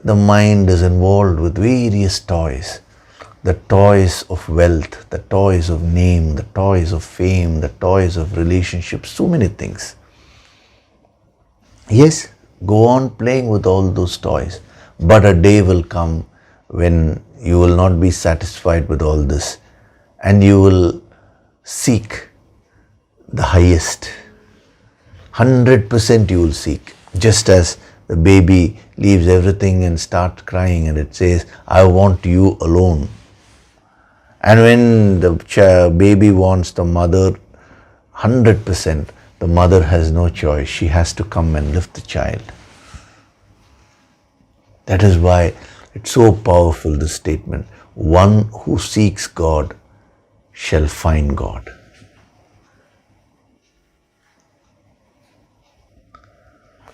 the mind is involved with various toys. The toys of wealth, the toys of name, the toys of fame, the toys of relationships, so many things. Yes, go on playing with all those toys. But a day will come when you will not be satisfied with all this and you will seek the highest. 100% you will seek. Just as the baby leaves everything and starts crying and it says, I want you alone. And when the baby wants the mother, 100%, the mother has no choice. She has to come and lift the child. That is why it's so powerful, this statement. One who seeks God shall find God.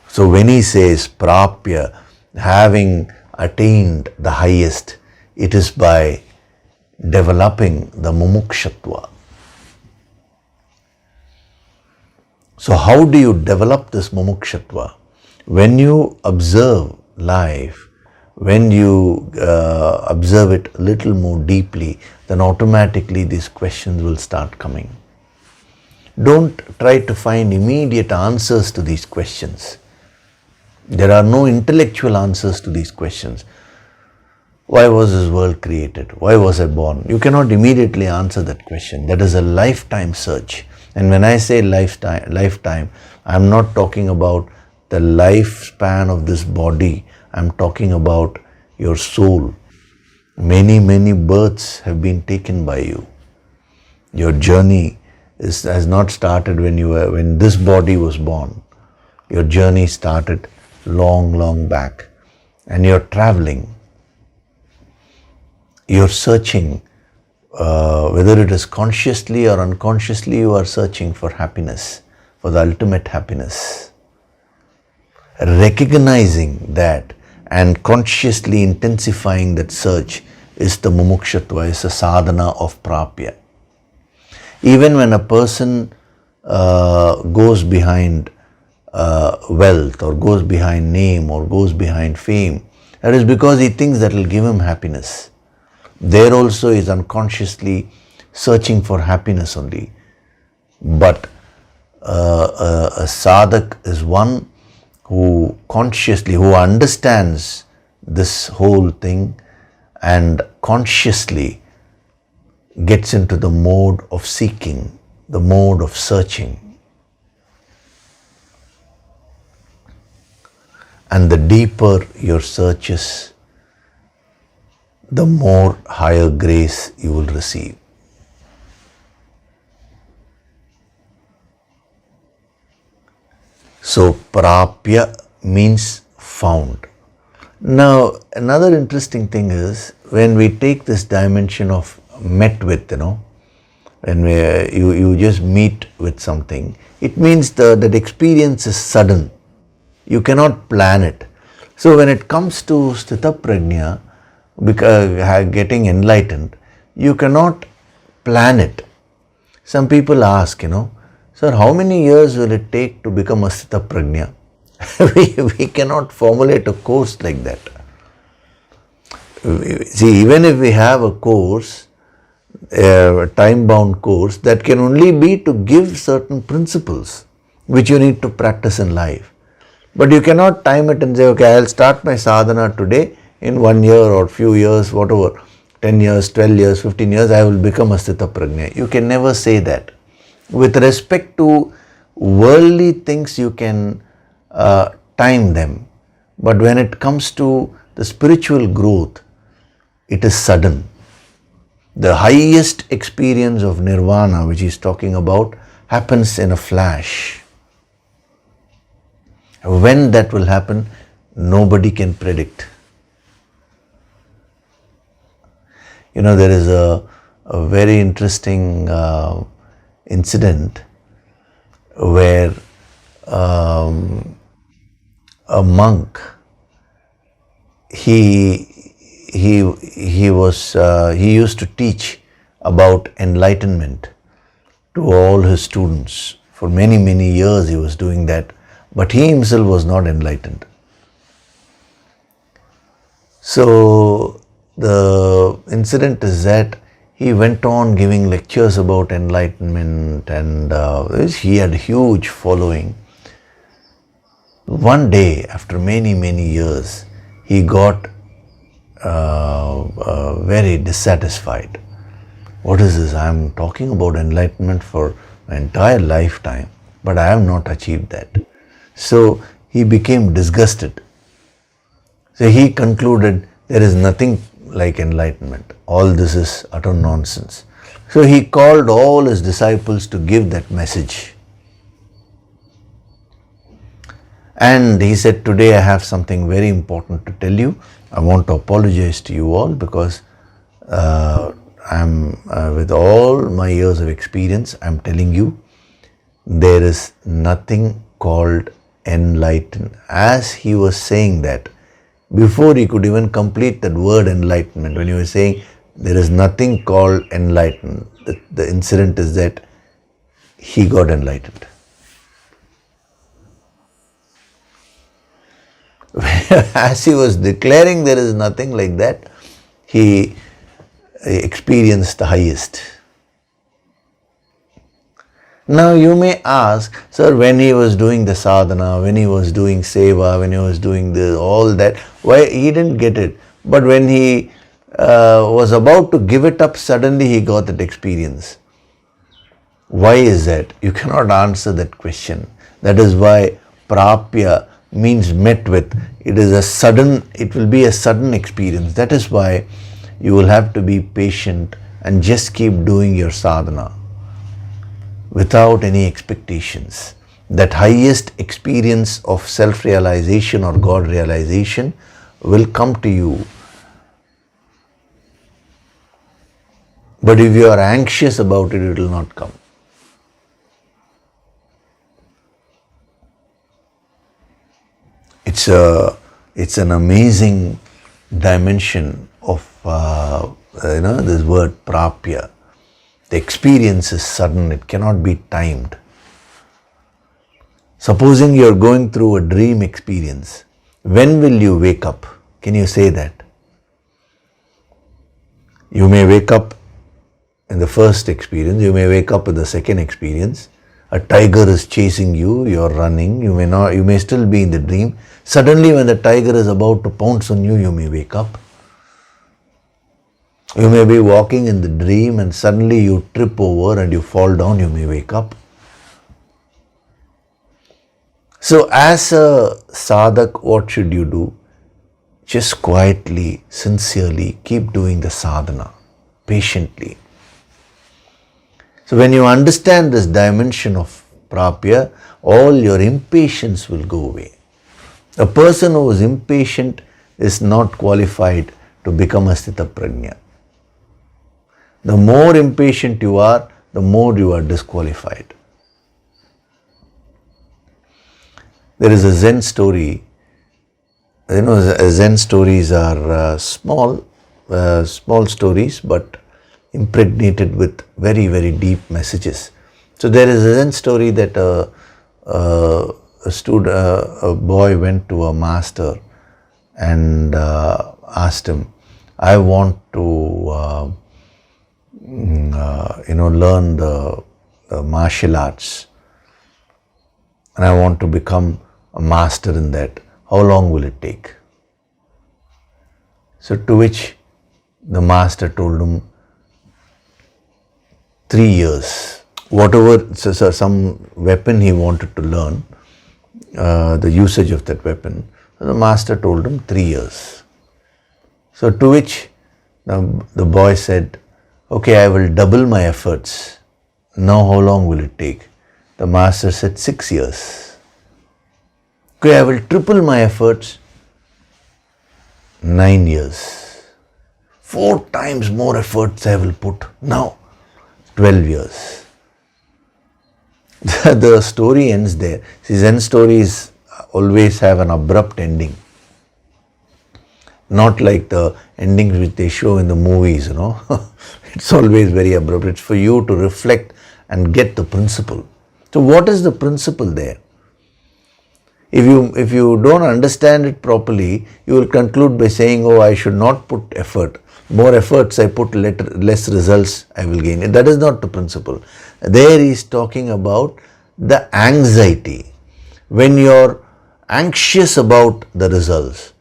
So when he says prapya, having attained the highest, it is by developing the mumukshatva. So how do you develop this mumukshatva? When you observe life, when you observe it a little more deeply, then automatically these questions will start coming. Don't try to find immediate answers to these questions. There are no intellectual answers to these questions. Why was this world created? Why was I born? You cannot immediately answer that question. That is a lifetime search. And when I say lifetime, I am not talking about the lifespan of this body. I am talking about your soul. Many, many births have been taken by you. Your journey has not started when this body was born. Your journey started long, long back. And you're traveling. You're searching, whether it is consciously or unconsciously, you are searching for happiness, for the ultimate happiness. Recognizing that and consciously intensifying that search is the mumukshatva, is a sadhana of prapya. Even when a person goes behind wealth or goes behind name or goes behind fame, that is because he thinks that will give him happiness. There also is unconsciously searching for happiness only. But a sadhak is one who consciously, who understands this whole thing and consciously gets into the mode of seeking, the mode of searching. And the deeper your search is, the more higher grace you will receive. So prapya means found. Now another interesting thing is when we take this dimension of met with, when you just meet with something, it means that experience is sudden. You cannot plan it. So when it comes to Sthita Prajna, because getting enlightened, you cannot plan it. Some people ask, sir, how many years will it take to become a Sthita Prajna? we cannot formulate a course like that. See, even if we have a course, a time-bound course, that can only be to give certain principles which you need to practice in life. But you cannot time it and say, okay, I'll start my sadhana today, in 1 year or few years, whatever, 10 years, 12 years, 15 years, I will become a Sthita Prajna. You can never say that. With respect to worldly things, you can time them. But when it comes to the spiritual growth, it is sudden. The highest experience of nirvana, which he is talking about, happens in a flash. When that will happen, nobody can predict. There is a very interesting incident where a monk, he used to teach about enlightenment to all his students. For many, many years he was doing that, but he himself was not enlightened. So the incident is that he went on giving lectures about enlightenment, and he had a huge following. One day, after many, many years, he got very dissatisfied. What is this? I am talking about enlightenment for my entire lifetime, but I have not achieved that. So he became disgusted. So he concluded there is nothing like enlightenment. All this is utter nonsense. So he called all his disciples to give that message. And he said, today I have something very important to tell you. I want to apologize to you all because with all my years of experience, I'm telling you, there is nothing called enlightenment. As he was saying that, before he could even complete that word enlightenment, when he was saying there is nothing called enlightenment, the incident is that he got enlightened. As he was declaring there is nothing like that, he experienced the highest. Now you may ask, sir, when he was doing the sadhana, when he was doing seva, when he was doing all that, why he didn't get it? But when he was about to give it up, suddenly he got that experience. Why is that? You cannot answer that question. That is why prapya means met with. It will be a sudden experience. That is why you will have to be patient and just keep doing your sadhana without any expectations. That highest experience of self-realization or God realization will come to you. But if you are anxious about it, it will not come. It's an amazing dimension of this word prapya. The experience is sudden, it cannot be timed. Supposing you are going through a dream experience, when will you wake up? Can you say that? You may wake up in the first experience, you may wake up in the second experience. A tiger is chasing you, you are running, you may still be in the dream. Suddenly when the tiger is about to pounce on you, you may wake up. You may be walking in the dream and suddenly you trip over and you fall down, you may wake up. So as a sadhak, what should you do? Just quietly, sincerely keep doing the sadhana, patiently. So when you understand this dimension of prapya, all your impatience will go away. A person who is impatient is not qualified to become a sthita prajna. The more impatient you are, the more you are disqualified. There is a Zen story. You know, Zen stories are small stories, but impregnated with very, very deep messages. So there is a Zen story that a boy went to a master and asked him, I want to learn the martial arts and I want to become a master in that. How long will it take? So to which the master told him, 3 years. Whatever, some weapon he wanted to learn, the usage of that weapon, the master told him 3 years. So to which the boy said, okay, I will double my efforts. Now how long will it take? The master said 6 years. Okay, I will triple my efforts. 9 years. 4 times more efforts I will put. Now 12 years. The story ends there. See, Zen stories always have an abrupt ending. Not like the endings which they show in the movies, you know. It's always very abrupt. It's for you to reflect and get the principle. So what is the principle there? If you don't understand it properly, you will conclude by saying, oh, I should not put effort. More efforts I put, less results I will gain. That is not the principle. There he is talking about the anxiety. When you're anxious about the results,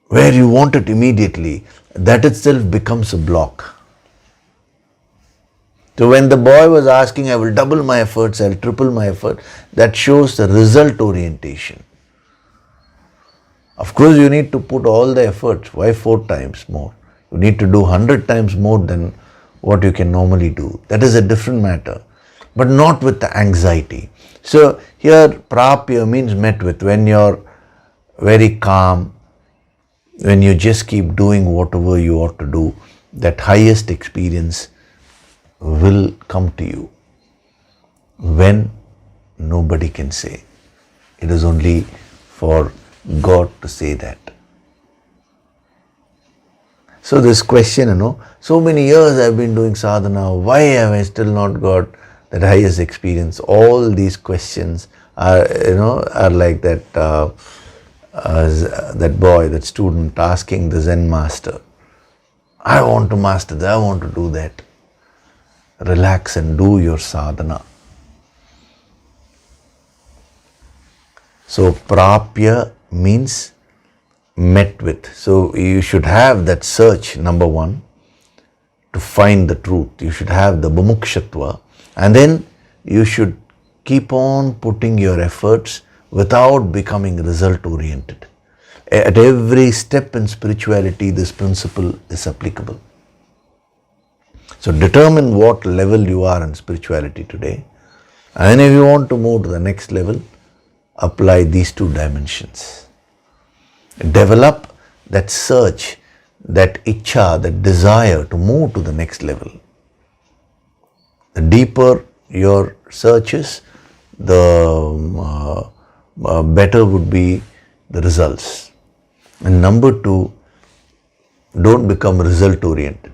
where you want it immediately, that itself becomes a block. So when the boy was asking, I will double my efforts, I will triple my effort, that shows the result orientation. Of course, you need to put all the efforts. Why 4 times more? You need to do 100 times more than what you can normally do. That is a different matter, but not with the anxiety. So here, prapya means met with. When you're very calm, when you just keep doing whatever you ought to do, that highest experience will come to you when nobody can say. It is only for God to say that. So this question, so many years I've been doing sadhana, why have I still not got that highest experience? All these questions are, are like that that boy, that student asking the Zen master, I want to master that, I want to do that. Relax and do your sadhana. So prapya means met with. So you should have that search, number one, to find the truth. You should have the mumukshatva, and then you should keep on putting your efforts without becoming result oriented. At every step in spirituality, this principle is applicable. So determine what level you are in spirituality today, and if you want to move to the next level, apply these 2 dimensions. Develop that search, that ichcha, that desire to move to the next level. The deeper your search is, the better would be the results. And number 2, don't become result oriented.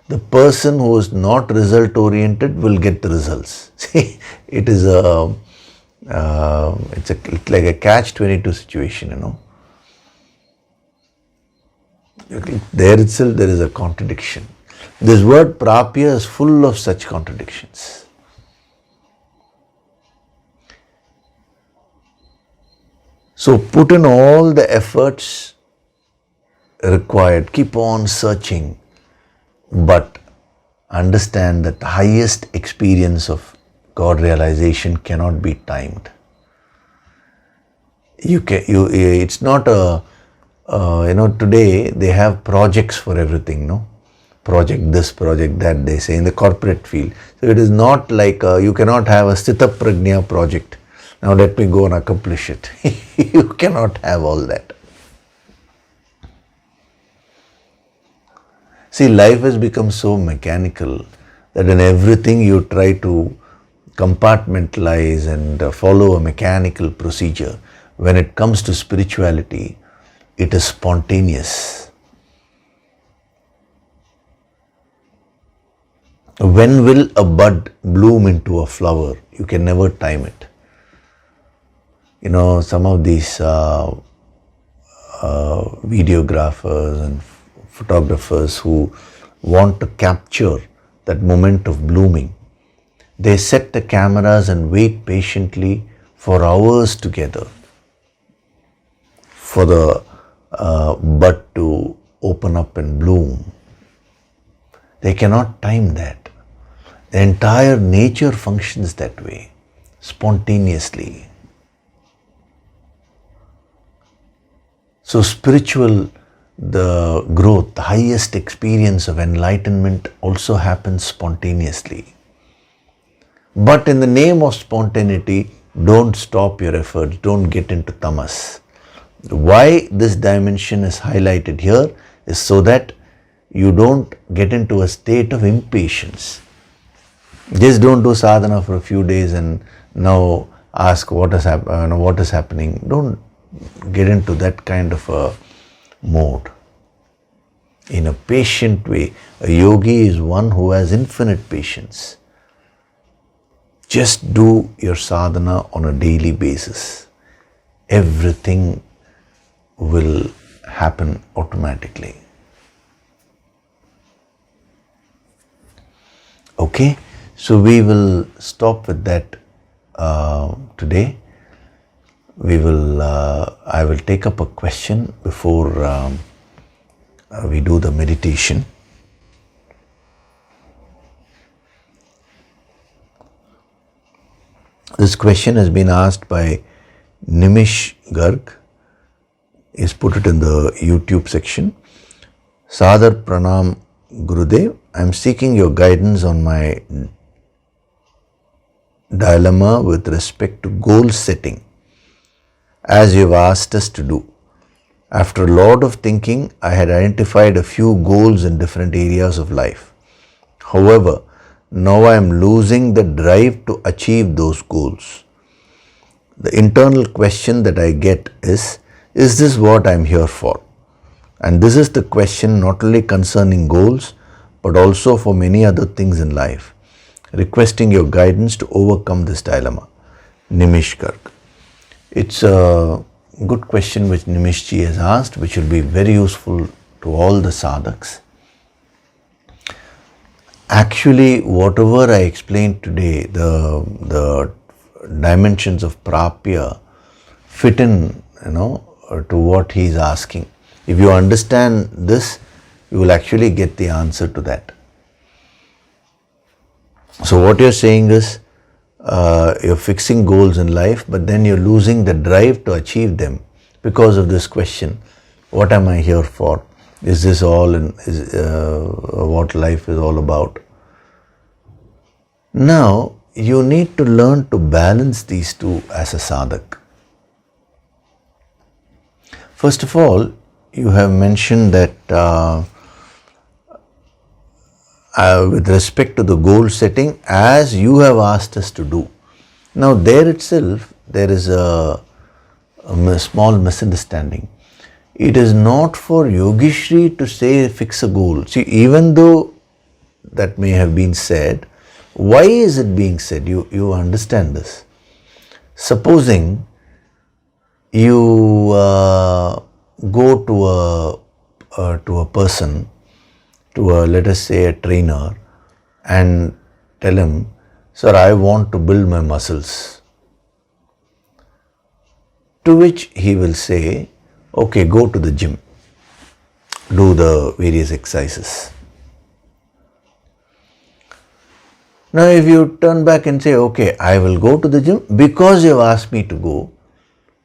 The person who is not result oriented will get the results. See, it is it's like a catch-22 situation, There itself there is a contradiction. This word prapya is full of such contradictions. So put in all the efforts required, keep on searching, but understand that the highest experience of God realization cannot be timed. It's not today they have projects for everything, no? Project this, project that, they say in the corporate field. So it is not like you cannot have a Sthita Prajna project. Now let me go and accomplish it. You cannot have all that. See, life has become so mechanical that in everything you try to compartmentalize and follow a mechanical procedure. When it comes to spirituality, it is spontaneous. When will a bud bloom into a flower? You can never time it. Some of these videographers and photographers who want to capture that moment of blooming, they set the cameras and wait patiently for hours together for the bud to open up and bloom. They cannot time that. The entire nature functions that way, spontaneously. So spiritual, the growth, the highest experience of enlightenment also happens spontaneously. But in the name of spontaneity, don't stop your efforts, don't get into tamas. Why this dimension is highlighted here is so that you don't get into a state of impatience. Just don't do sadhana for a few days and now ask what is happening. Don't get into that kind of a mode. In a patient way, a yogi is one who has infinite patience. Just do your sadhana on a daily basis. Everything will happen automatically. Okay, so we will stop with that today. I will take up a question before we do the meditation. This question has been asked by Nimish Garg. He's put it in the YouTube section. Sadar Pranam Gurudev, I am seeking your guidance on my dilemma with respect to goal setting, as you have asked us to do. After a lot of thinking, I had identified a few goals in different areas of life. However, now I am losing the drive to achieve those goals. The internal question that I get is this what I am here for? And this is the question not only concerning goals, but also for many other things in life. Requesting your guidance to overcome this dilemma. Nimish Garg. It's a good question which Nimish ji has asked, which will be very useful to all the sadhaks. Actually, whatever I explained today, the dimensions of prapya fit in, to what he is asking. If you understand this, you will actually get the answer to that. So what you're saying is, you're fixing goals in life, but then you're losing the drive to achieve them because of this question. What am I here for? Is this all what life is all about? Now, you need to learn to balance these two as a sadhak. First of all, you have mentioned that with respect to the goal setting, as you have asked us to do. Now, there itself, there is a small misunderstanding. It is not for Yogishri to say fix a goal. See, even though that may have been said, why is it being said? You understand this. Supposing you go to a person, let us say a trainer, and tell him, sir, I want to build my muscles. To which he will say, okay, go to the gym, do the various exercises. Now if you turn back and say, okay, I will go to the gym because you have asked me to go,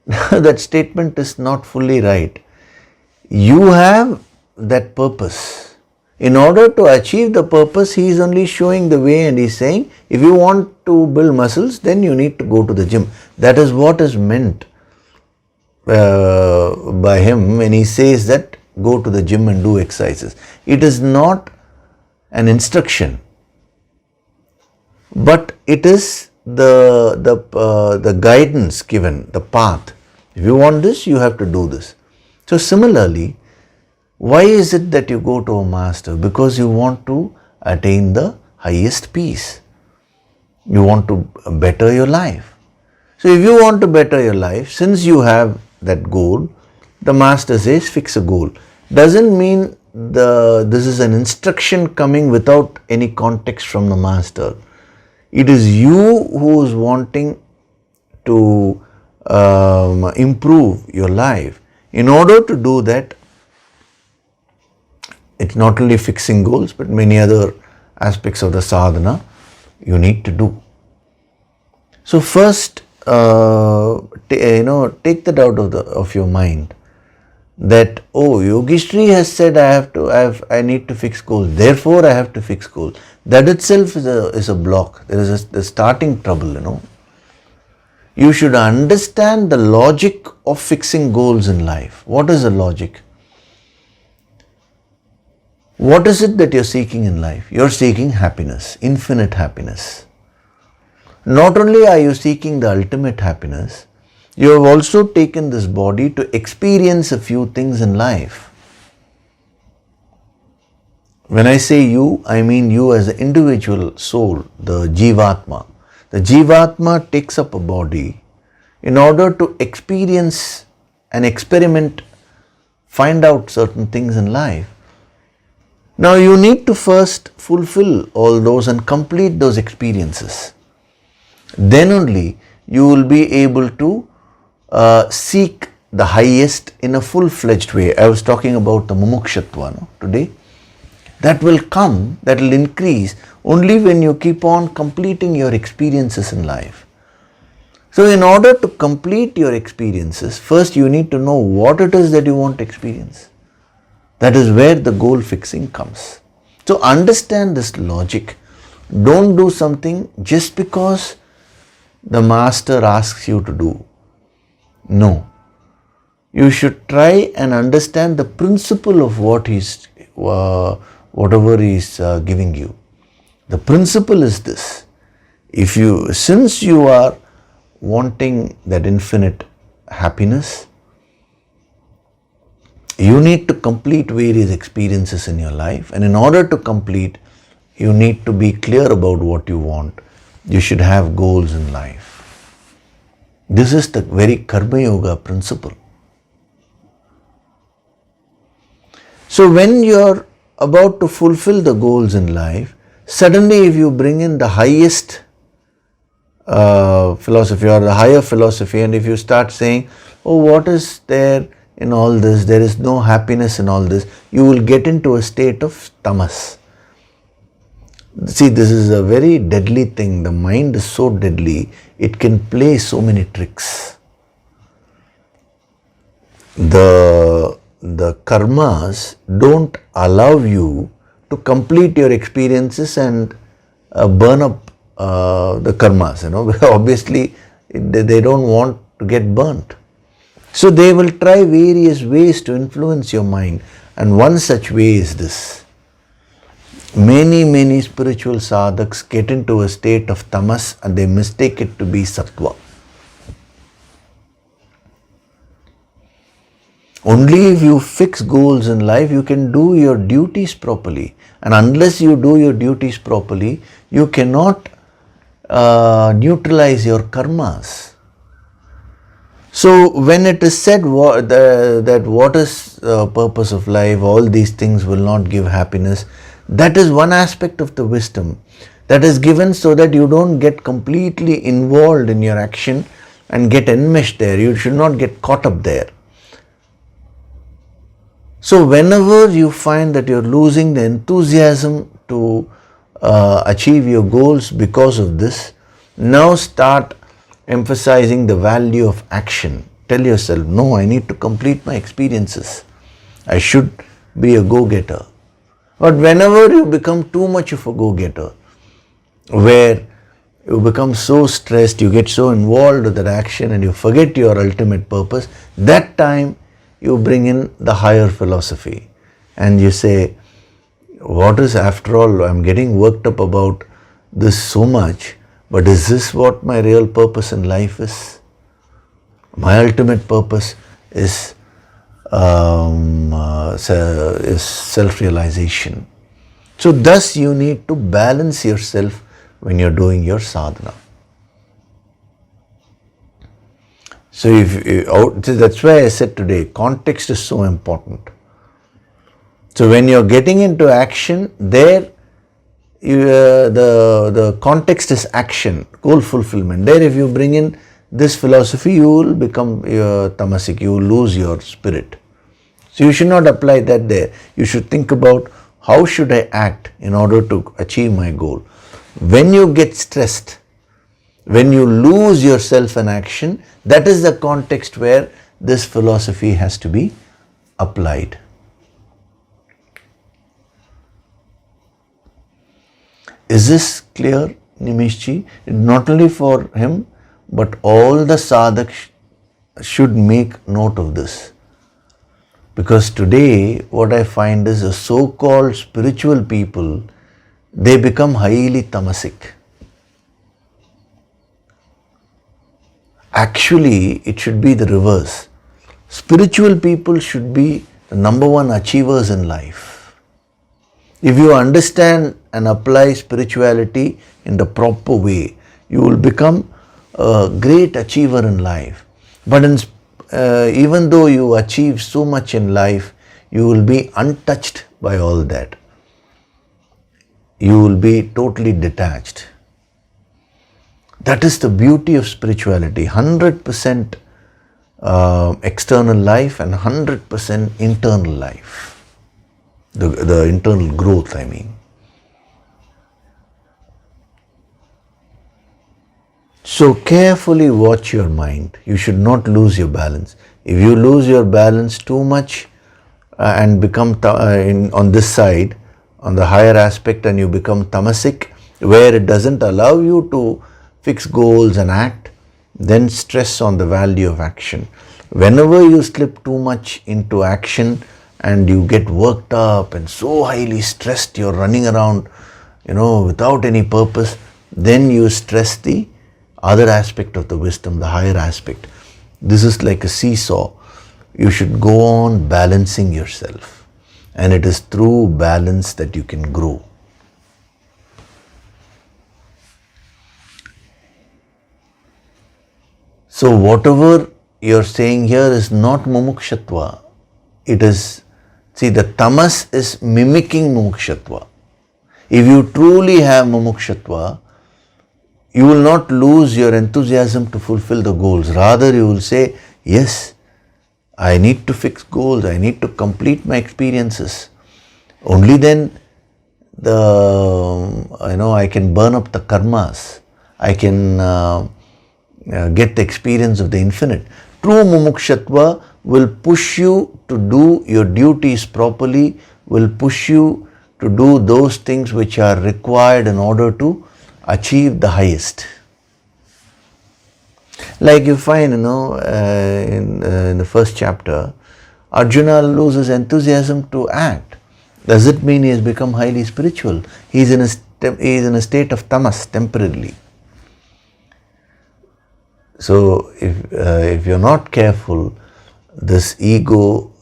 that statement is not fully right. You have that purpose. In order to achieve the purpose, he is only showing the way and he is saying, if you want to build muscles, then you need to go to the gym. That is what is meant by him when he says that go to the gym and do exercises. It is not an instruction, but it is the guidance given, the path. If you want this, you have to do this. So similarly, why is it that you go to a master? Because you want to attain the highest peace. You want to better your life. So if you want to better your life, since you have that goal, the master says fix a goal. Doesn't mean this is an instruction coming without any context from the master. It is you who is wanting to improve your life. In order to do that, it's not only fixing goals, but many other aspects of the sadhana you need to do. So first, take that out of your mind. That, oh, Yogishri has said I need to fix goals, therefore I have to fix goals. That itself is a block. There is a starting trouble, You should understand the logic of fixing goals in life. What is the logic? What is it that you're seeking in life? You're seeking happiness, infinite happiness. Not only are you seeking the ultimate happiness, you have also taken this body to experience a few things in life. When I say you, I mean you as an individual soul, the Jivatma. The Jivatma takes up a body in order to experience and experiment, find out certain things in life. Now you need to first fulfill all those and complete those experiences. Then only you will be able to seek the highest in a full-fledged way. I was talking about the mumukshatva today. That will come, that will increase only when you keep on completing your experiences in life. So in order to complete your experiences, first you need to know what it is that you want to experience. That is where the goal fixing comes. So understand this logic. Don't do something just because the master asks you to do. No. You should try and understand the principle of whatever he's giving you. The principle is this. Since you are wanting that infinite happiness, you need to complete various experiences in your life, and in order to complete, you need to be clear about what you want. You should have goals in life. This is the very Karma Yoga principle. So when you're about to fulfill the goals in life, suddenly if you bring in the highest philosophy or the higher philosophy, and if you start saying, oh, what is there in all this, there is no happiness in all this, you will get into a state of tamas. See, this is a very deadly thing. The mind is so deadly, it can play so many tricks. The karmas don't allow you to complete your experiences and burn up the karmas, Obviously, they don't want to get burnt. So they will try various ways to influence your mind, and one such way is this. Many spiritual sadhaks get into a state of tamas and they mistake it to be sattva. Only if you fix goals in life, you can do your duties properly. And unless you do your duties properly, you cannot neutralize your karmas. So when it is said that what is the purpose of life, all these things will not give happiness, that is one aspect of the wisdom that is given so that you don't get completely involved in your action and get enmeshed there. You should not get caught up there. So whenever you find that you're losing the enthusiasm to achieve your goals because of this. Now start emphasizing the value of action. Tell yourself, no, I need to complete my experiences. I should be a go-getter. But whenever you become too much of a go-getter, where you become so stressed, you get so involved with that action and you forget your ultimate purpose, that time you bring in the higher philosophy and you say, what is, after all, I'm getting worked up about this so much, but is this what my real purpose in life is? My ultimate purpose is self-realization. So thus you need to balance yourself when you're doing your sadhana. So that's why I said today, context is so important. So when you're getting into action, there the context is action, goal fulfillment. There if you bring in this philosophy, you will become tamasic, you will lose your spirit. So you should not apply that there. You should think about, how should I act in order to achieve my goal? When you get stressed, when you lose yourself in action, that is the context where this philosophy has to be applied. Is this clear, Nimishji? Not only for him, but all the sadhaks should make note of this. Because today, what I find is the so-called spiritual people, they become highly tamasic. Actually, it should be the reverse. Spiritual people should be the number one achievers in life. If you understand and apply spirituality in the proper way, you will become a great achiever in life. But even though you achieve so much in life, you will be untouched by all that. You will be totally detached. That is the beauty of spirituality. 100% external life and 100% internal life. The internal growth, I mean. So carefully watch your mind. You should not lose your balance. If you lose your balance too much and become on this side, on the higher aspect, and you become tamasic, where it doesn't allow you to fix goals and act, then stress on the value of action. Whenever you slip too much into action and you get worked up and so highly stressed, you're running around, without any purpose, then you stress the other aspect of the wisdom, the higher aspect. This is like a seesaw. You should go on balancing yourself. And it is through balance that you can grow. So whatever you're saying here is not mumukshatva. It is, the tamas is mimicking mumukshatva. If you truly have mumukshatva, you will not lose your enthusiasm to fulfill the goals. Rather, you will say, yes, I need to fix goals. I need to complete my experiences. Only then I can burn up the karmas. I can get the experience of the infinite. True mumukshatva will push you to do your duties properly, will push you to do those things which are required in order to achieve the highest. Like you find, in the first chapter, Arjuna loses enthusiasm to act. Does it mean he has become highly spiritual? He is in a state of tamas temporarily. So if you're not careful, this ego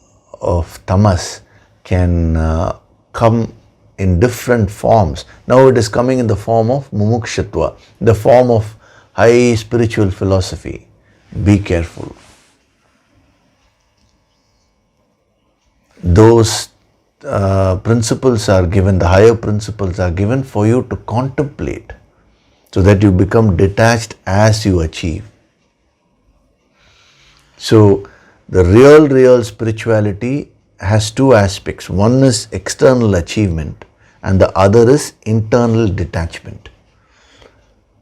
of tamas can come in different forms. Now it is coming in the form of mumukshatva, the form of high spiritual philosophy. Be careful. Those principles are given, the higher principles are given for you to contemplate, so that you become detached as you achieve. So the real spirituality has two aspects. One is external achievement and the other is internal detachment.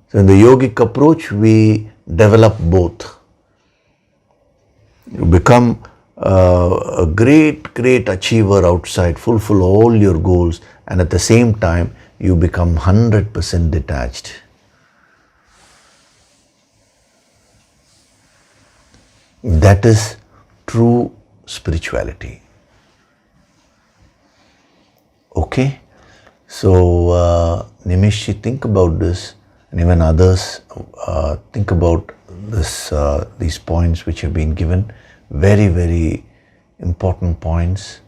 So in the yogic approach, we develop both. You become a great achiever outside, fulfill all your goals, and at the same time, you become 100% detached. That is true spirituality. Okay? So, Nimishi, think about this, and even others think about this. These points which have been given, very important points.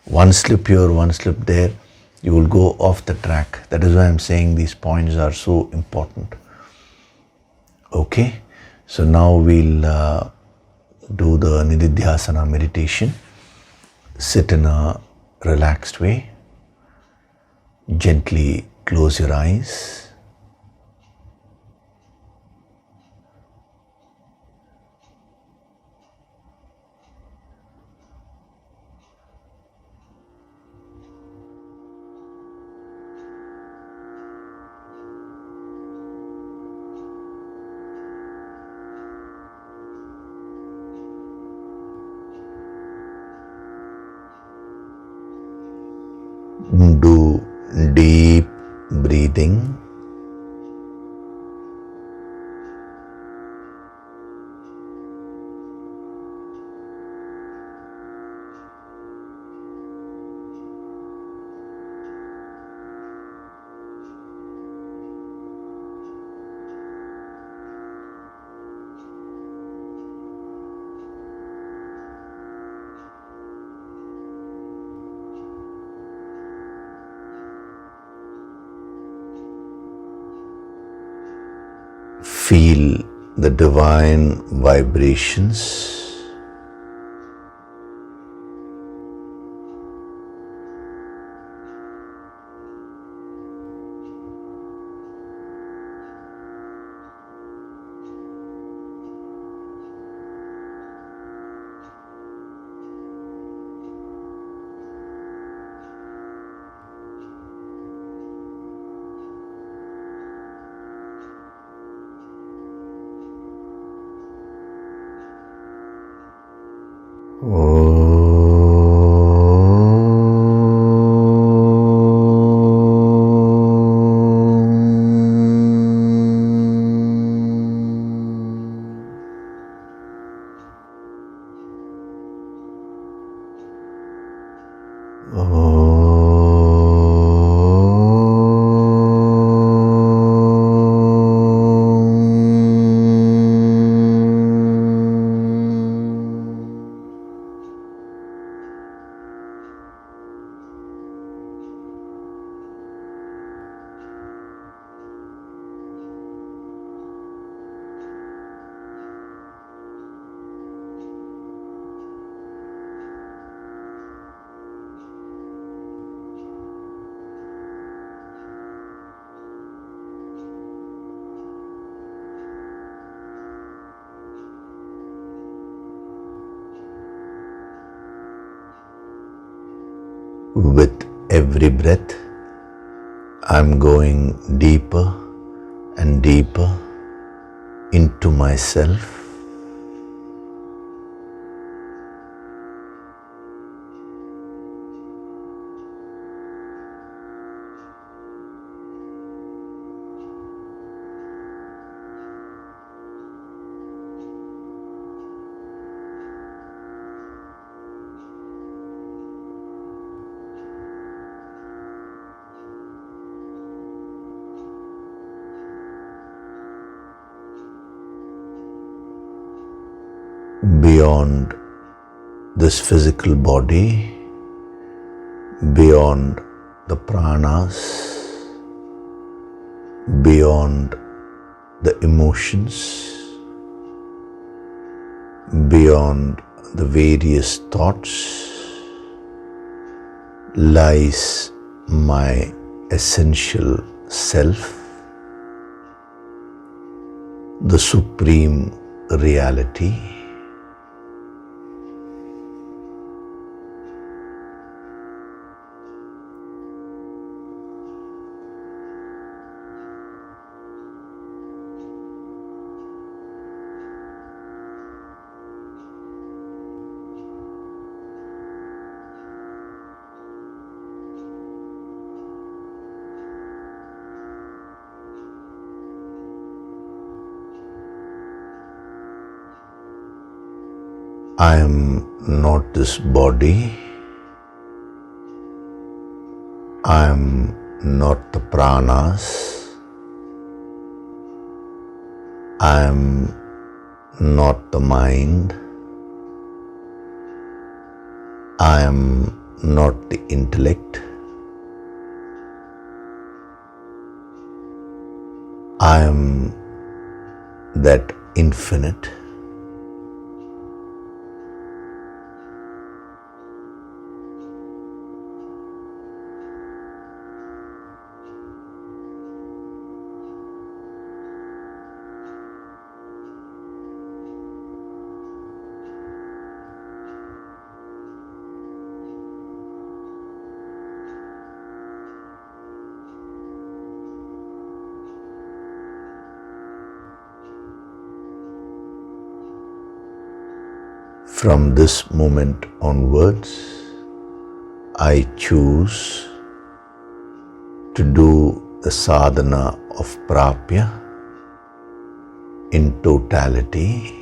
One slip here, one slip there, you will go off the track. That is why I'm saying these points are so important. Okay? So now we'll do the Nididhyasana meditation. Sit in a relaxed way. Gently close your eyes. Do deep breathing. Feel the divine vibrations. With every breath, I'm going deeper and deeper into myself. Beyond this physical body, beyond the pranas, beyond the emotions, beyond the various thoughts, lies my essential self, the supreme reality. I am not this body. I am not the pranas. I am not the mind. I am not the intellect. I am that infinite. From this moment onwards, I choose to do the sadhana of prapya in totality.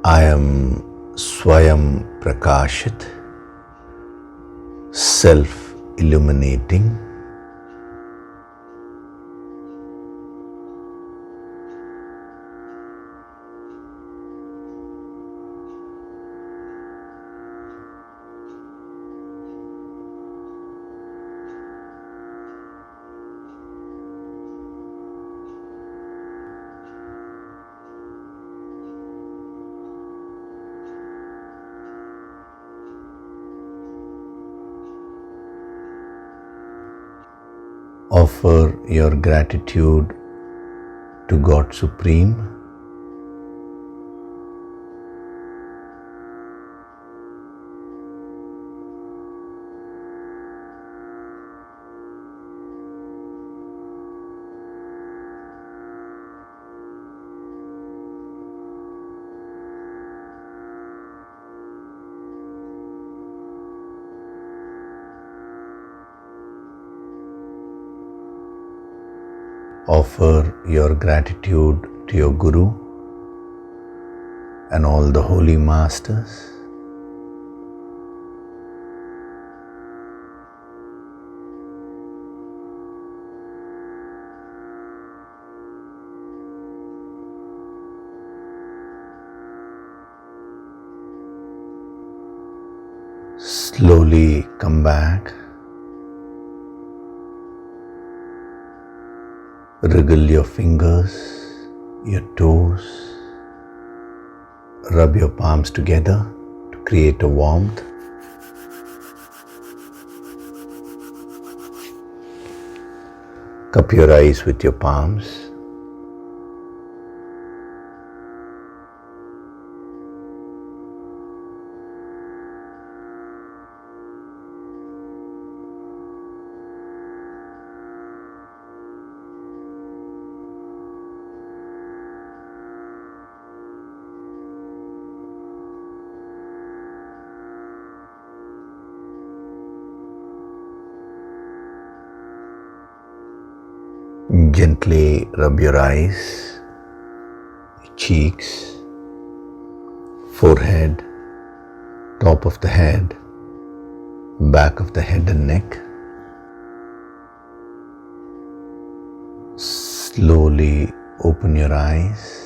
I am Swayam Prakashit, self-illuminating. Offer your gratitude to God Supreme. Offer your gratitude to your Guru and all the holy masters. Slowly come back. Wriggle your fingers, your toes. Rub your palms together to create a warmth. Cup your eyes with your palms. Gently rub your eyes, cheeks, forehead, top of the head, back of the head and neck. Slowly open your eyes.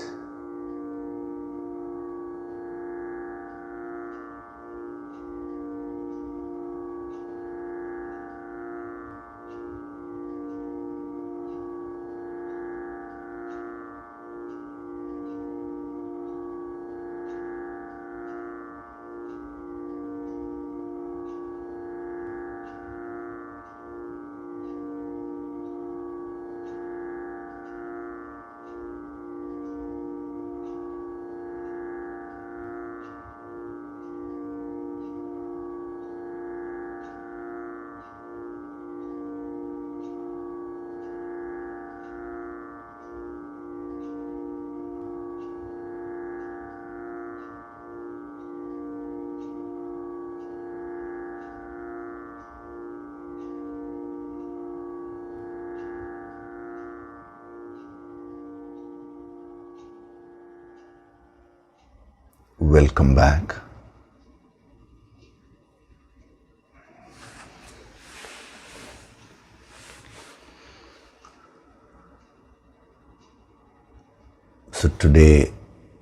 Welcome back. So today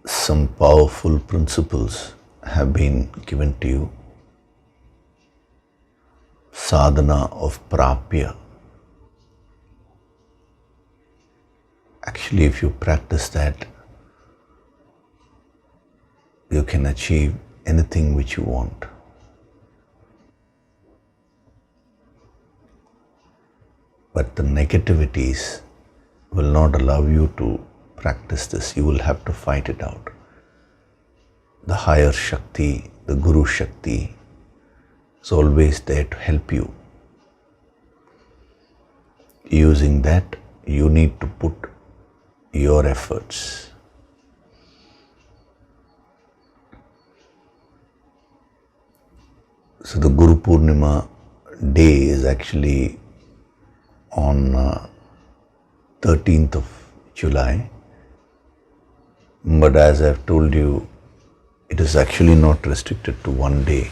some powerful principles have been given to you. Sadhana of Prapya. Actually, if you practice that, you can achieve anything which you want. But the negativities will not allow you to practice this. You will have to fight it out. The higher Shakti, the Guru Shakti, is always there to help you. Using that, you need to put your efforts. So the Guru Purnima day is actually on 13th of July. But as I've told you, it is actually not restricted to one day.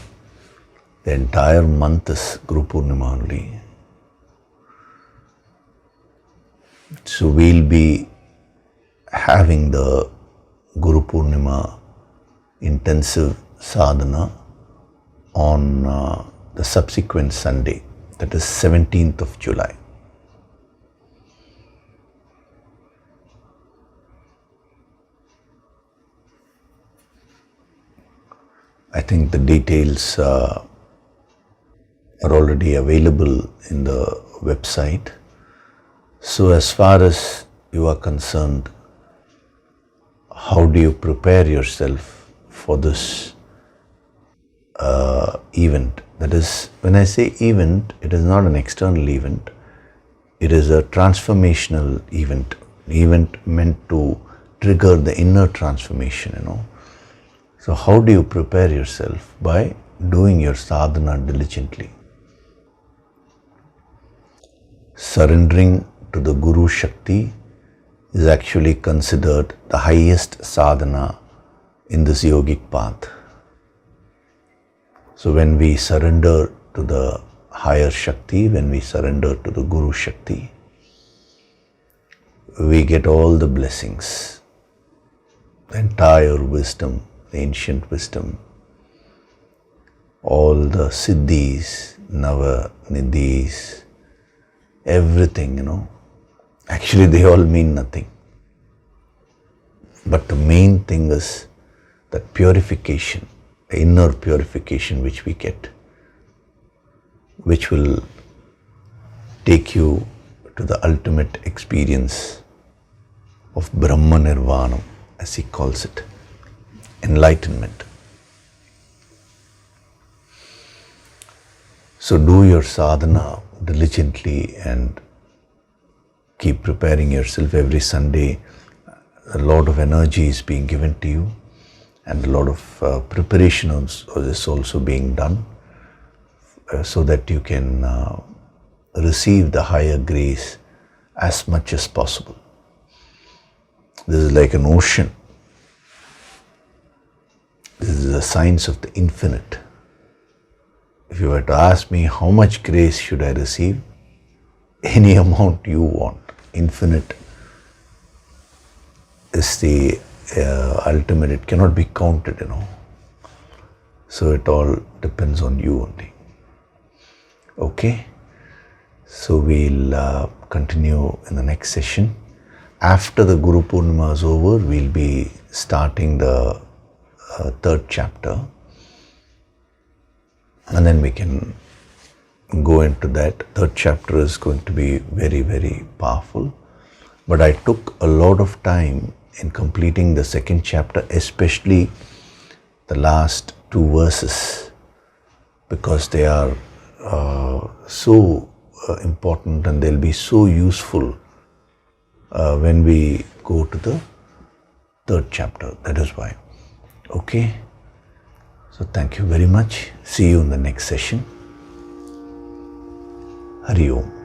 The entire month is Guru Purnima only. So we'll be having the Guru Purnima intensive sadhana on the subsequent Sunday, that is 17th of July. I think the details are already available in the website. So as far as you are concerned, how do you prepare yourself for this event? That is, when I say event, it is not an external event. It is a transformational event. An event meant to trigger the inner transformation, So how do you prepare yourself? By doing your sadhana diligently. Surrendering to the Guru Shakti is actually considered the highest sadhana in this yogic path. So when we surrender to the higher Shakti, when we surrender to the Guru Shakti, we get all the blessings, the entire wisdom, the ancient wisdom, all the siddhis, nava nidhis, everything, Actually, they all mean nothing. But the main thing is that purification, the inner purification which we get, which will take you to the ultimate experience of Brahma Nirvana, as he calls it, enlightenment. So do your sadhana diligently and keep preparing yourself every Sunday. A lot of energy is being given to you, and a lot of preparation is also being done so that you can receive the higher grace as much as possible. This is like an ocean. This is the science of the infinite. If you were to ask me how much grace should I receive, any amount you want. Infinite is the ultimate. It cannot be counted, So it all depends on you only. Okay? So we'll continue in the next session. After the Guru Purnima is over, we'll be starting the third chapter. And then we can go into that. Third chapter is going to be very, very powerful. But I took a lot of time in completing the second chapter, especially the last 2 verses, because they are so important and they'll be so useful when we go to the third chapter. That is why. Okay? So thank you very much. See you in the next session. Hari Om.